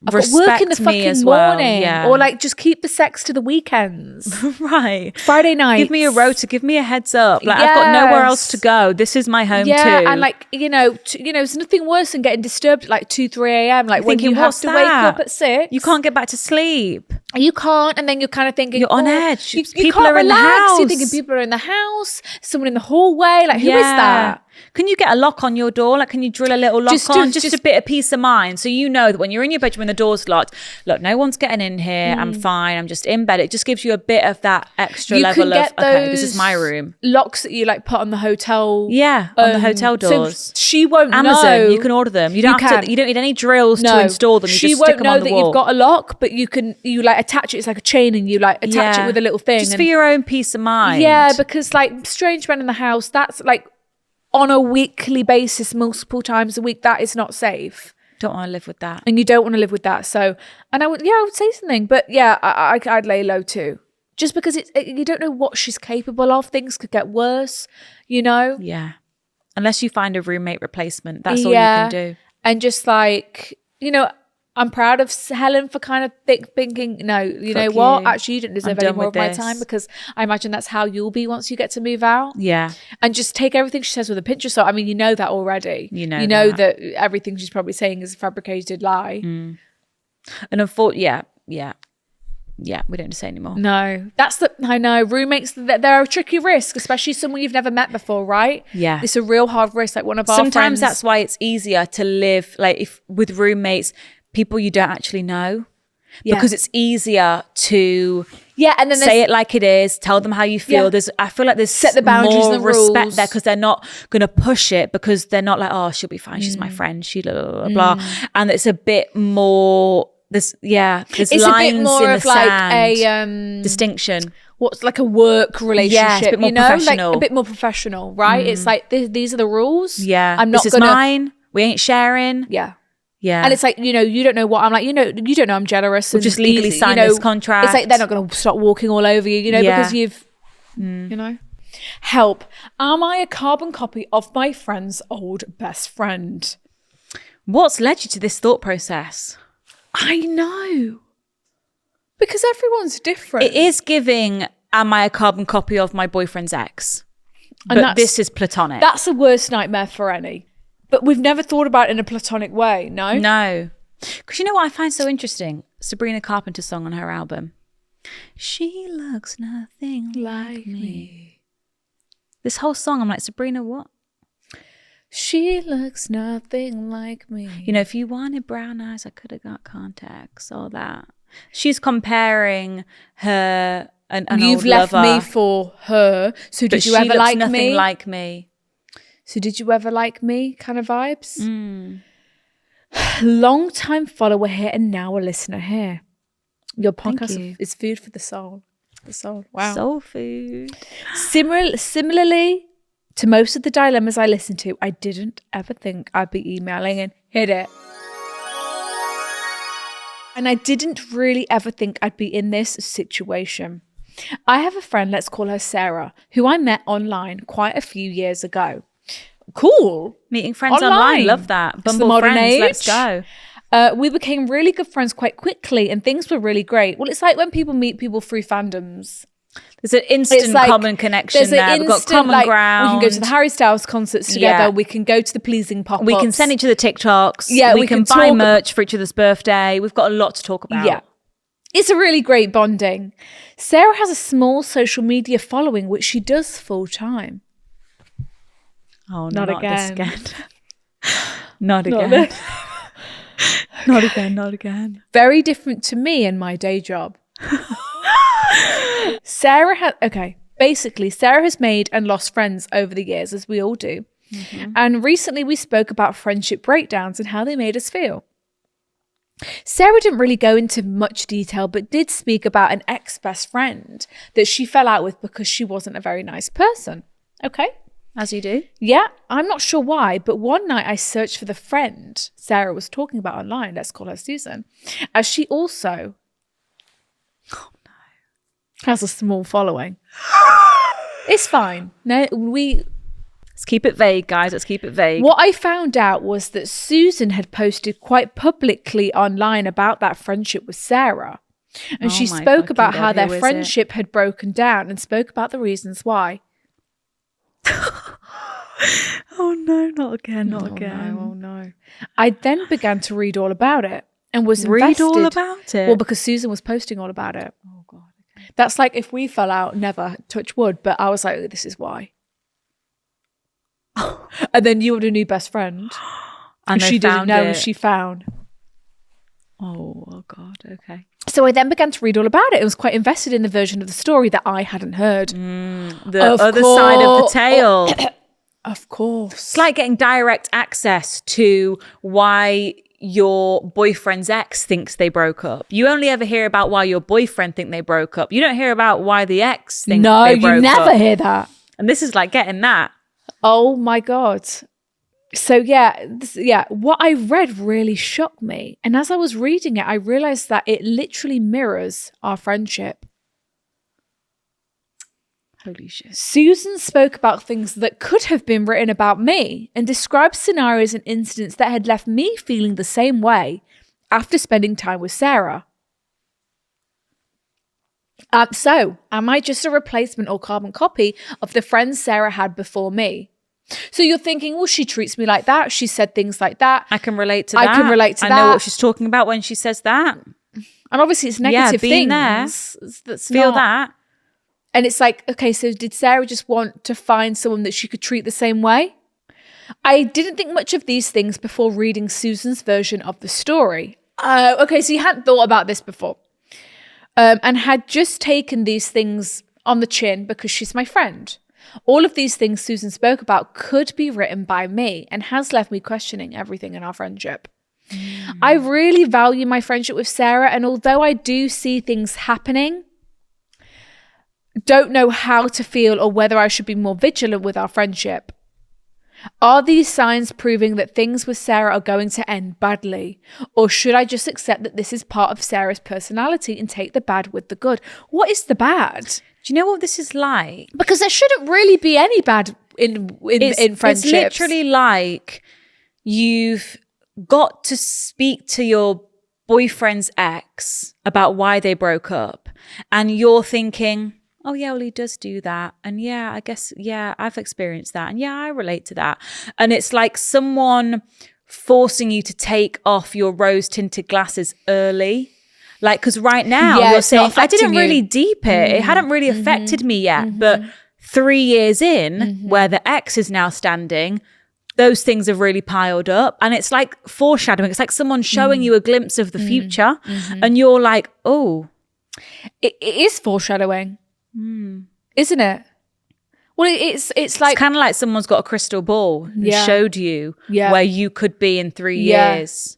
I've got work in the fucking morning. Or like just keep the sex to the weekends. Right. Friday night. Give me a rota. Give me a heads up. Like I've got nowhere else to go. This is my home too. And like, there's nothing worse than getting disturbed at like 2, 3 a.m. Like when you have to wake up at 6. You can't get back to sleep. You can't. And then you're kind of thinking, you're on edge. You people can't are relax. in the house. You're thinking people are in the house. Someone in the hallway. Like who is that? Can you get a lock on your door? Like, can you drill a little lock on? Just a bit of peace of mind. So you know that when you're in your bedroom and the door's locked, look, no one's getting in here. I'm fine. I'm just in bed. It just gives you a bit of that extra level of, okay, this is my room. Locks that you like put on the hotel. Yeah, on the hotel doors. So she won't Amazon, know. you can order them. You don't have to. You don't need any drills to install them. You she just won't stick them know on the that wall. you've got a lock, but you like attach it. It's like a chain, and you like attach it with a little thing. Just for your own peace of mind. Yeah, because like strange men in the house, that's like on a weekly basis, multiple times a week. That is not safe. Don't want to live with that. And you don't want to live with that. So, and I would say something, but yeah, I'd lay low too. Just because you don't know what she's capable of. Things could get worse, you know? Yeah. Unless you find a roommate replacement, that's all you can do. And just like, you know, I'm proud of Helen for kind of thinking, no, you know what? Actually, you don't deserve any more of my time, because I imagine that's how you'll be once you get to move out. Yeah. And just take everything she says with a pinch of salt. I mean, you know that already. You know that everything she's probably saying is a fabricated lie. And unfortunately, yeah, we don't need to say anymore. No, I know. Roommates, they're a tricky risk, especially someone you've never met before, right? Yeah. It's a real hard risk. Like one of our Sometimes friends, that's why it's easier to live, like, if with roommates, people you don't actually know. Yeah. Because it's easier to and then say it like it is, tell them how you feel. Yeah. I feel like there's set the boundaries more and the respect rules there, because they're not going to push it, because they're not like, oh, she'll be fine, she's my friend, she blah, blah, blah. And it's a bit more, there's it's lines a bit more in of the like sand. a distinction. what's like a work relationship, Yeah, it's a bit more you know, professional. like a bit more professional, right? It's like these are the rules. Yeah, I'm not this is gonna. mine. We ain't sharing. Yeah. Yeah. And it's like, you know, you don't know what I'm like, you don't know I'm generous. We've just legally signed this contract. It's like they're not going to start walking all over you, you know, because you've, you know. Help. Am I a carbon copy of my friend's old best friend? What's led you to this thought process? I know. Because everyone's different. It is giving, am I a carbon copy of my boyfriend's ex? And but this is platonic. That's the worst nightmare for any. But we've never thought about it in a platonic way, no? No. Because you know what I find so interesting? Sabrina Carpenter's song on her album. She looks nothing like me. This whole song, I'm like, Sabrina, what? She looks nothing like me. You know, if you wanted brown eyes, I could have got contacts, all that. She's comparing her and you've left me for her. So did you ever like me? Nothing like me. So did you ever like me kind of vibes? Long time follower here and now a listener here. Your podcast is food for the soul. The soul. Wow. Soul food. Similarly to most of the dilemmas I listen to, I didn't ever think I'd be emailing and hit it. And I didn't really ever think I'd be in this situation. I have a friend, let's call her Sarah, who I met online quite a few years ago. Cool. Meeting friends online. Love that. Bumble modern friends. age. Let's go. We became really good friends quite quickly and things were really great. Well, it's like when people meet people through fandoms. There's an instant common connection there. We've got common ground. We can go to the Harry Styles concerts together. We can go to the Pleasing Pop-Ups. We can send each other TikToks. Yeah, we can buy merch for each other's birthday. We've got a lot to talk about. Yeah. It's a really great bonding. Sarah has a small social media following, which she does full time. Oh, not again. Not again. Not again. Not again. Very different to me and my day job. Basically, Sarah has made and lost friends over the years, as we all do. And recently we spoke about friendship breakdowns and how they made us feel. Sarah didn't really go into much detail, but did speak about an ex-best friend that she fell out with because she wasn't a very nice person. Okay. As you do. Yeah, I'm not sure why, but one night I searched for the friend Sarah was talking about online, let's call her Susan, as she also has a small following. It's fine. Let's keep it vague, guys. Let's keep it vague. What I found out was that Susan had posted quite publicly online about that friendship with Sarah. And she spoke about how their friendship had broken down and spoke about the reasons why. Oh no, not again, not again. Oh no. I then began to read all about it and was invested. Read all about it? Well, because Susan was posting all about it. Oh God. Okay. That's like if we fell out, never touch wood, but I was like, this is why. And then you had a new best friend. And she didn't found know, it. and she found. Oh God. Okay. So I then began to read all about it. I was quite invested in the version of the story that I hadn't heard. The Of other side of the course. tale. Of course. It's like getting direct access to why your boyfriend's ex thinks they broke up. You only ever hear about why your boyfriend think they broke up. You don't hear about why the ex think No, they broke you never up. hear that. And this is like getting that. Oh my God. So yeah, what I read really shocked me. And as I was reading it, I realized that it literally mirrors our friendship. Holy shit. Susan spoke about things that could have been written about me and described scenarios and incidents that had left me feeling the same way after spending time with Sarah. So, am I just a replacement or carbon copy of the friends Sarah had before me? So you're thinking, well, she treats me like that. She said things like that. I can relate to I that. can relate to I that. know what she's talking about when she says that. And obviously it's negative being things. there. That's Feel not- that. And it's like, okay, so did Sarah just want to find someone that she could treat the same way? I didn't think much of these things before reading Susan's version of the story. Okay, so you hadn't thought about this before. And had just taken these things on the chin because she's my friend. All of these things Susan spoke about could be written by me and has left me questioning everything in our friendship. I really value my friendship with Sarah, and although I do see things happening, don't know how to feel or whether I should be more vigilant with our friendship. Are these signs proving that things with Sarah are going to end badly? Or should I just accept that this is part of Sarah's personality and take the bad with the good? What is the bad? Do you know what this is like? Because there shouldn't really be any bad in friendships. It's literally like you've got to speak to your boyfriend's ex about why they broke up. And you're thinking, oh yeah, well he does do that. And yeah, I guess, yeah, I've experienced that. And yeah, I relate to that. And it's like someone forcing you to take off your rose tinted glasses early. Like, because right now Yeah, you're it's not saying, I didn't affecting really you. deep it. It hadn't really affected me yet. But 3 years in, where the ex is now standing, those things have really piled up. And it's like foreshadowing. It's like someone showing you a glimpse of the future. And you're like, oh. It is foreshadowing, isn't it? Well, it's like It's kind of like someone's got a crystal ball and Yeah. showed you Yeah. where you could be in 3 Yeah. years.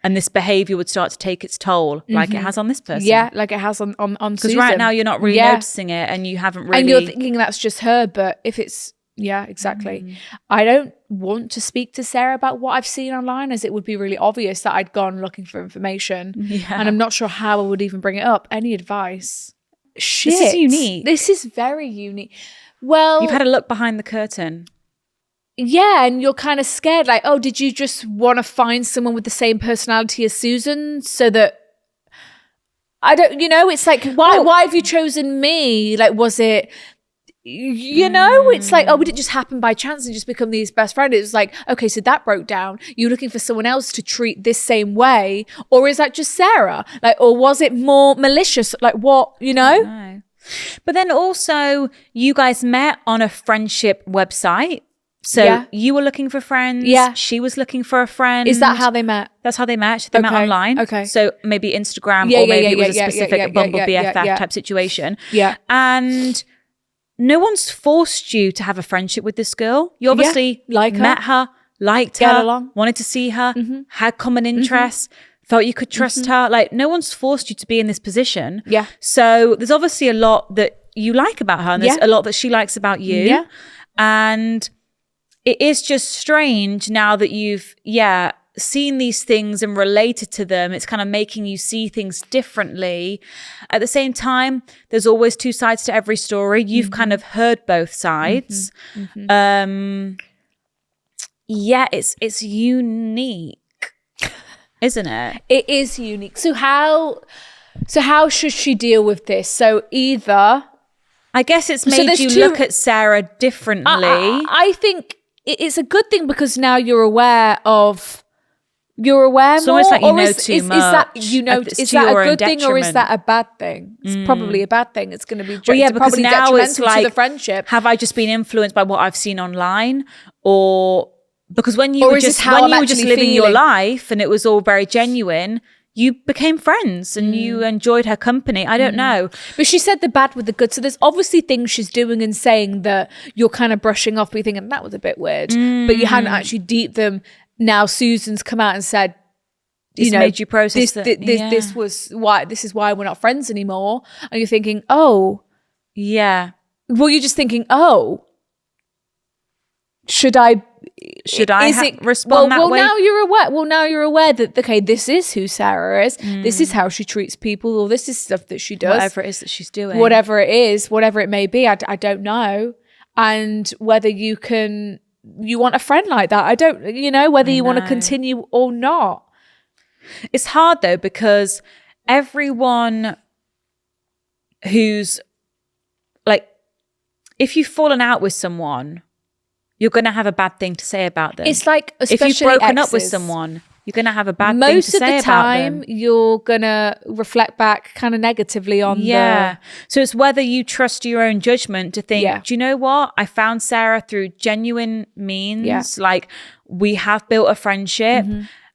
And this behavior would start to take its toll like it has on this person. yeah, like it has on Because Susan. right now you're not really Yeah. noticing it and you haven't really... And you're thinking that's just her, but if it's, yeah, exactly. I don't want to speak to Sarah about what I've seen online, as it would be really obvious that I'd gone looking for information. Yeah. And I'm not sure how I would even bring it up. Any advice? Shit. is unique. This is very unique. Well, You've had a look behind the curtain. yeah, and you're kind of scared, like, oh, did you just want to find someone with the same personality as Susan so that I don't, it's like, why have you chosen me? Like, was it, it's like, oh, would it just happen by chance and just become these best friends? It was like, okay, so that broke down. You're looking for someone else to treat this same way, or is that just Sarah? Like, or was it more malicious? Like, what, No. But then also, you guys met on a friendship website. So Yeah. you were looking for friends. Yeah. She was looking for a friend. Is that how they met? That's how they met. They met Okay, online. okay. So maybe Instagram, Yeah, or yeah, maybe yeah, it was yeah, a yeah, specific yeah, Bumble yeah, BFF yeah. type situation. Yeah. And no one's forced you to have a friendship with this girl. You obviously like her. met her, liked Get her, along. wanted to see her, had common interests, felt you could trust her. Like, no one's forced you to be in this position. Yeah. So there's obviously a lot that you like about her, and there's Yeah. a lot that she likes about you. Yeah. And it is just strange now that you've, seen these things and related to them. It's kind of making you see things differently. At the same time, there's always two sides to every story. You've kind of heard both sides. It's unique, isn't it? It is unique. So how should she deal with this? So either I guess it's So made there's you two- look at Sarah differently. I think it's a good thing because now you're aware of You're aware It's more, almost like you or know is, too is that much. you know It's is to that a your own good thing or is detriment. that a bad thing? It's probably a bad thing. It's going to be Well, yeah, because probably now it's detrimental like, to the friendship. have I just been influenced by what I've seen online, or because when you Or were is this just how when I'm you were just actually living your feeling? life and it was all very genuine, you became friends and you enjoyed her company. I don't know. But she said the bad with the good. So there's obviously things she's doing and saying that you're kind of brushing off, but you're thinking that was a bit weird. But you hadn't actually deep them. Now Susan's come out and said, It's made you process that. this was why, this is why we're not friends anymore. And you're thinking, oh, Yeah. well, you're just thinking, oh, should I respond that way? Now you're aware. Well, now you're aware that, okay, this is who Sarah is. This is how she treats people, or this is stuff that she does. Whatever it is that she's doing. Whatever it is, whatever it may be, I don't know. And whether you want a friend like that, I don't, whether you want to continue or not. It's hard though, because everyone who's like, if you've fallen out with someone, you're going to have a bad thing to say about them. It's like, if especially you've broken up with exes, someone, you're going to have a bad thing most to say of the about time them. you're gonna reflect back kind of negatively on So it's whether you trust your own judgment to think, Yeah. do you know what? I found Sarah through genuine means. Yeah. Like, we have built a friendship.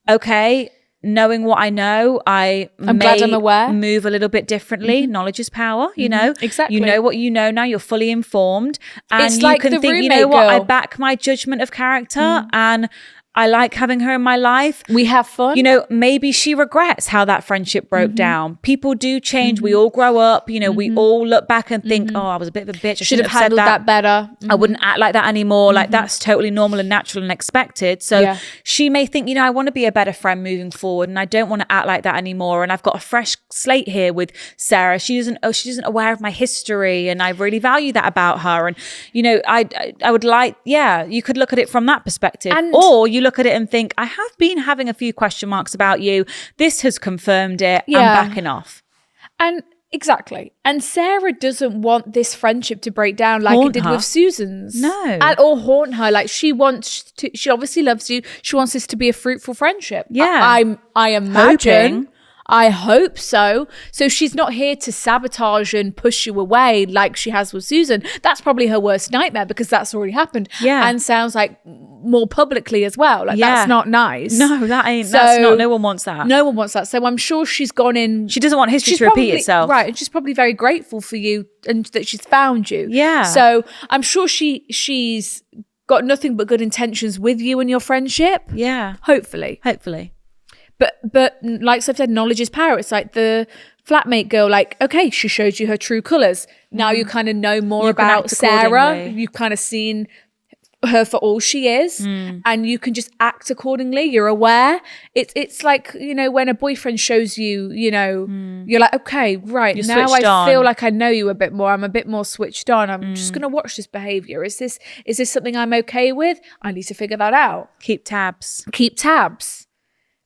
Okay. Knowing what I know, I'm glad I'm aware. Move a little bit differently. Knowledge is power, you know? Exactly. You know what you know now. You're fully informed. And It's you like can the think, you know roommate what? I girl. back my judgment of character and I like having her in my life. we have fun. You know, maybe she regrets how that friendship broke down. People do change. We all grow up. You know, we all look back and think, oh, I was a bit of a bitch. I should have said handled that better. I wouldn't act like that anymore. Like, that's totally normal and natural and expected. So Yeah. she may think, I want to be a better friend moving forward and I don't want to act like that anymore. And I've got a fresh slate here with Sarah. She isn't aware of my history and I really value that about her. And, I would like, you could look at it from that perspective. Or you look at it and think, I have been having a few question marks about you. This has confirmed it. Yeah. I'm backing off. And exactly. And Sarah doesn't want this friendship to break down like Haunt it did her. with Susan's. No. Or haunt her. Like, she obviously loves you. She wants this to be a fruitful friendship. Yeah. I imagine. Hoping. I hope so. So she's not here to sabotage and push you away like she has with Susan. That's probably her worst nightmare because that's already happened. Yeah. And sounds like more publicly as well. Like, that's not nice. No, that's So- not, no one wants that. No one wants that. So I'm sure she's gone in. She doesn't want history She's to repeat probably- itself. Right. And she's probably very grateful for you and that she's found you. Yeah. So I'm sure she's got nothing but good intentions with you and your friendship. Yeah. Hopefully. But like I've said, knowledge is power. It's like the flatmate girl, like, okay, she showed you her true colours. Now you kind of know more You can about act Sarah. accordingly. You've kind of seen her for all she is, and you can just act accordingly. You're aware. It's like, when a boyfriend shows you, you're like, okay, right, You're now switched I feel on. like I know you a bit more. I'm a bit more switched on. I'm just gonna watch this behaviour. Is this something I'm okay with? I need to figure that out. Keep tabs. Keep tabs.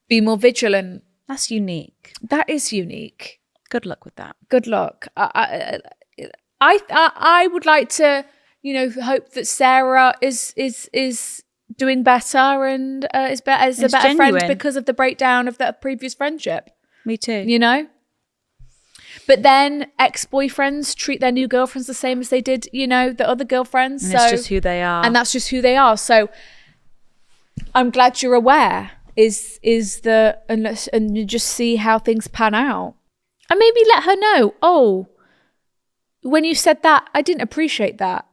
Be more vigilant. That's unique. That is unique. Good luck with that. Good luck. I would like to, hope that Sarah is doing better and is a better friend genuine. because of the breakdown of the previous friendship. Me too. But then ex-boyfriends treat their new girlfriends the same as they did, the other girlfriends. And so it's just who they are. and that's just who they are. So I'm glad you're aware. And you just see how things pan out. And maybe let her know, oh, when you said that, I didn't appreciate that,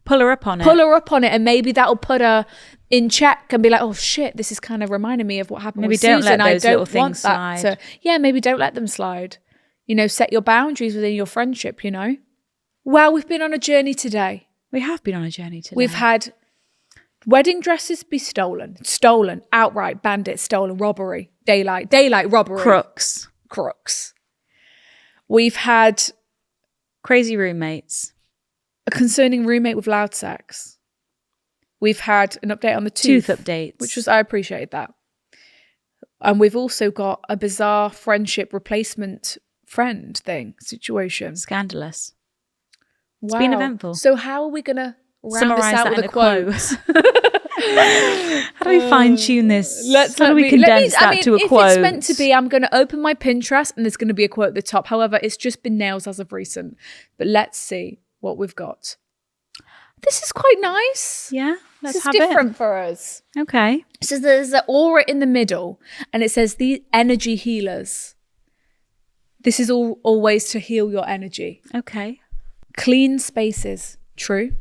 Pull her up on it. Pull her up on it, and maybe that'll put her in check and be like, oh shit, this is kind of reminding me of what happened Maybe with don't Susan. let those I little don't want things that slide. maybe don't let them slide. Set your boundaries within your friendship, Well, we've been on a journey today. We have been on a journey today. We've had wedding dresses be stolen, outright, bandit, stolen, robbery, daylight robbery. Crooks. We've had crazy roommates. a concerning roommate with loud sex. We've had an update on the Tooth updates. I appreciated that. And we've also got a bizarre friendship replacement friend situation. Scandalous. Wow. been eventful. So how are we going to round this Summarise out that with in a a quote? How do we fine tune this? How do we condense that to a quote? If it's meant to be, I'm going to open my Pinterest and there's going to be a quote at the top. However, it's just been nails as of recent. But let's see what we've got. This is quite nice. Yeah, let's This is have different for us. it. Okay. So there's an aura in the middle and it says the energy healers. This is always to heal your energy. Okay. Clean spaces. True.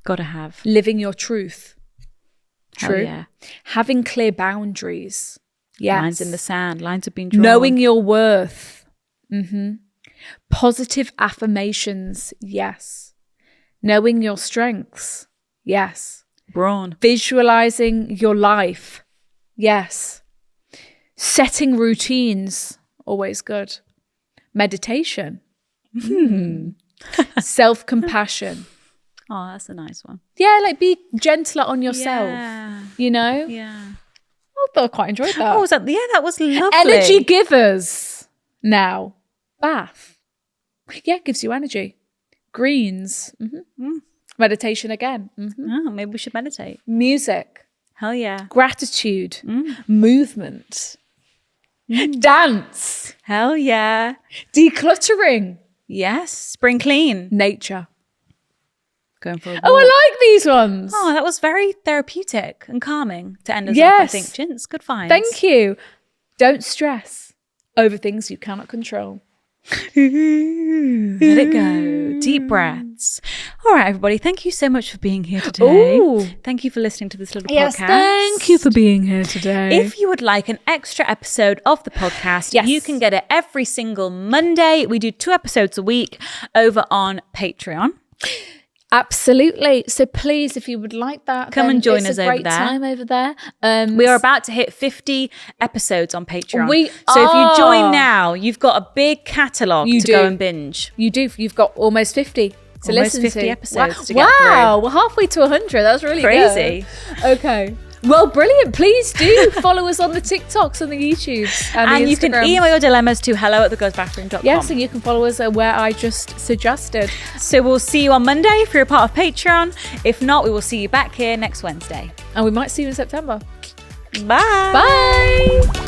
Gotta have. Living your truth. Hell True. yeah. Having clear boundaries. Yes. Lines in the sand. Lines have been drawn. Knowing your worth. Positive affirmations. Yes. Knowing your strengths. Yes. Brawn. Visualizing your life. Yes. Setting routines. Always good. Meditation. Self-compassion. Oh, that's a nice one. Yeah, like be gentler on yourself. Yeah. You know? Yeah. I thought I quite enjoyed that. Oh, that was lovely. Energy givers. Now, bath. Yeah, gives you energy. Greens. Meditation again. Oh, maybe we should meditate. Music. Hell yeah. Gratitude. Movement. Dance. Hell yeah. Decluttering. Yes. Spring clean. Nature. Going for a walk. Oh, I like these ones. Oh, that was very therapeutic and calming to end us off, I Yes. think. Gents, good finds. Thank you. Don't stress over things you cannot control. Let it go. Deep breaths. All right, everybody. Thank you so much for being here today. Ooh. Thank you for listening to this little Yes, podcast. thank you for being here today. If you would like an extra episode of the podcast, Yes. you can get it every single Monday. We do 2 episodes a week over on Patreon. Absolutely. So please, if you would like that, Come then and join it's us a over great there. time over there. We are about to hit 50 episodes on Patreon. We So if you are. join now, you've got a big catalogue You to do. go and binge. You do. You've got almost 50 to Almost listen 50 to. episodes wow. to get Wow. We're halfway to 100. That's really Crazy. good. Okay. Well, brilliant. Please do follow us on the TikToks and the YouTubes and the And you can Instagrams. email your dilemmas to hello@thegirlsbathroom.com. Yes, and you can follow us where I just suggested. So we'll see you on Monday if you're a part of Patreon. If not, we will see you back here next Wednesday. And we might see you in September. Bye. Bye.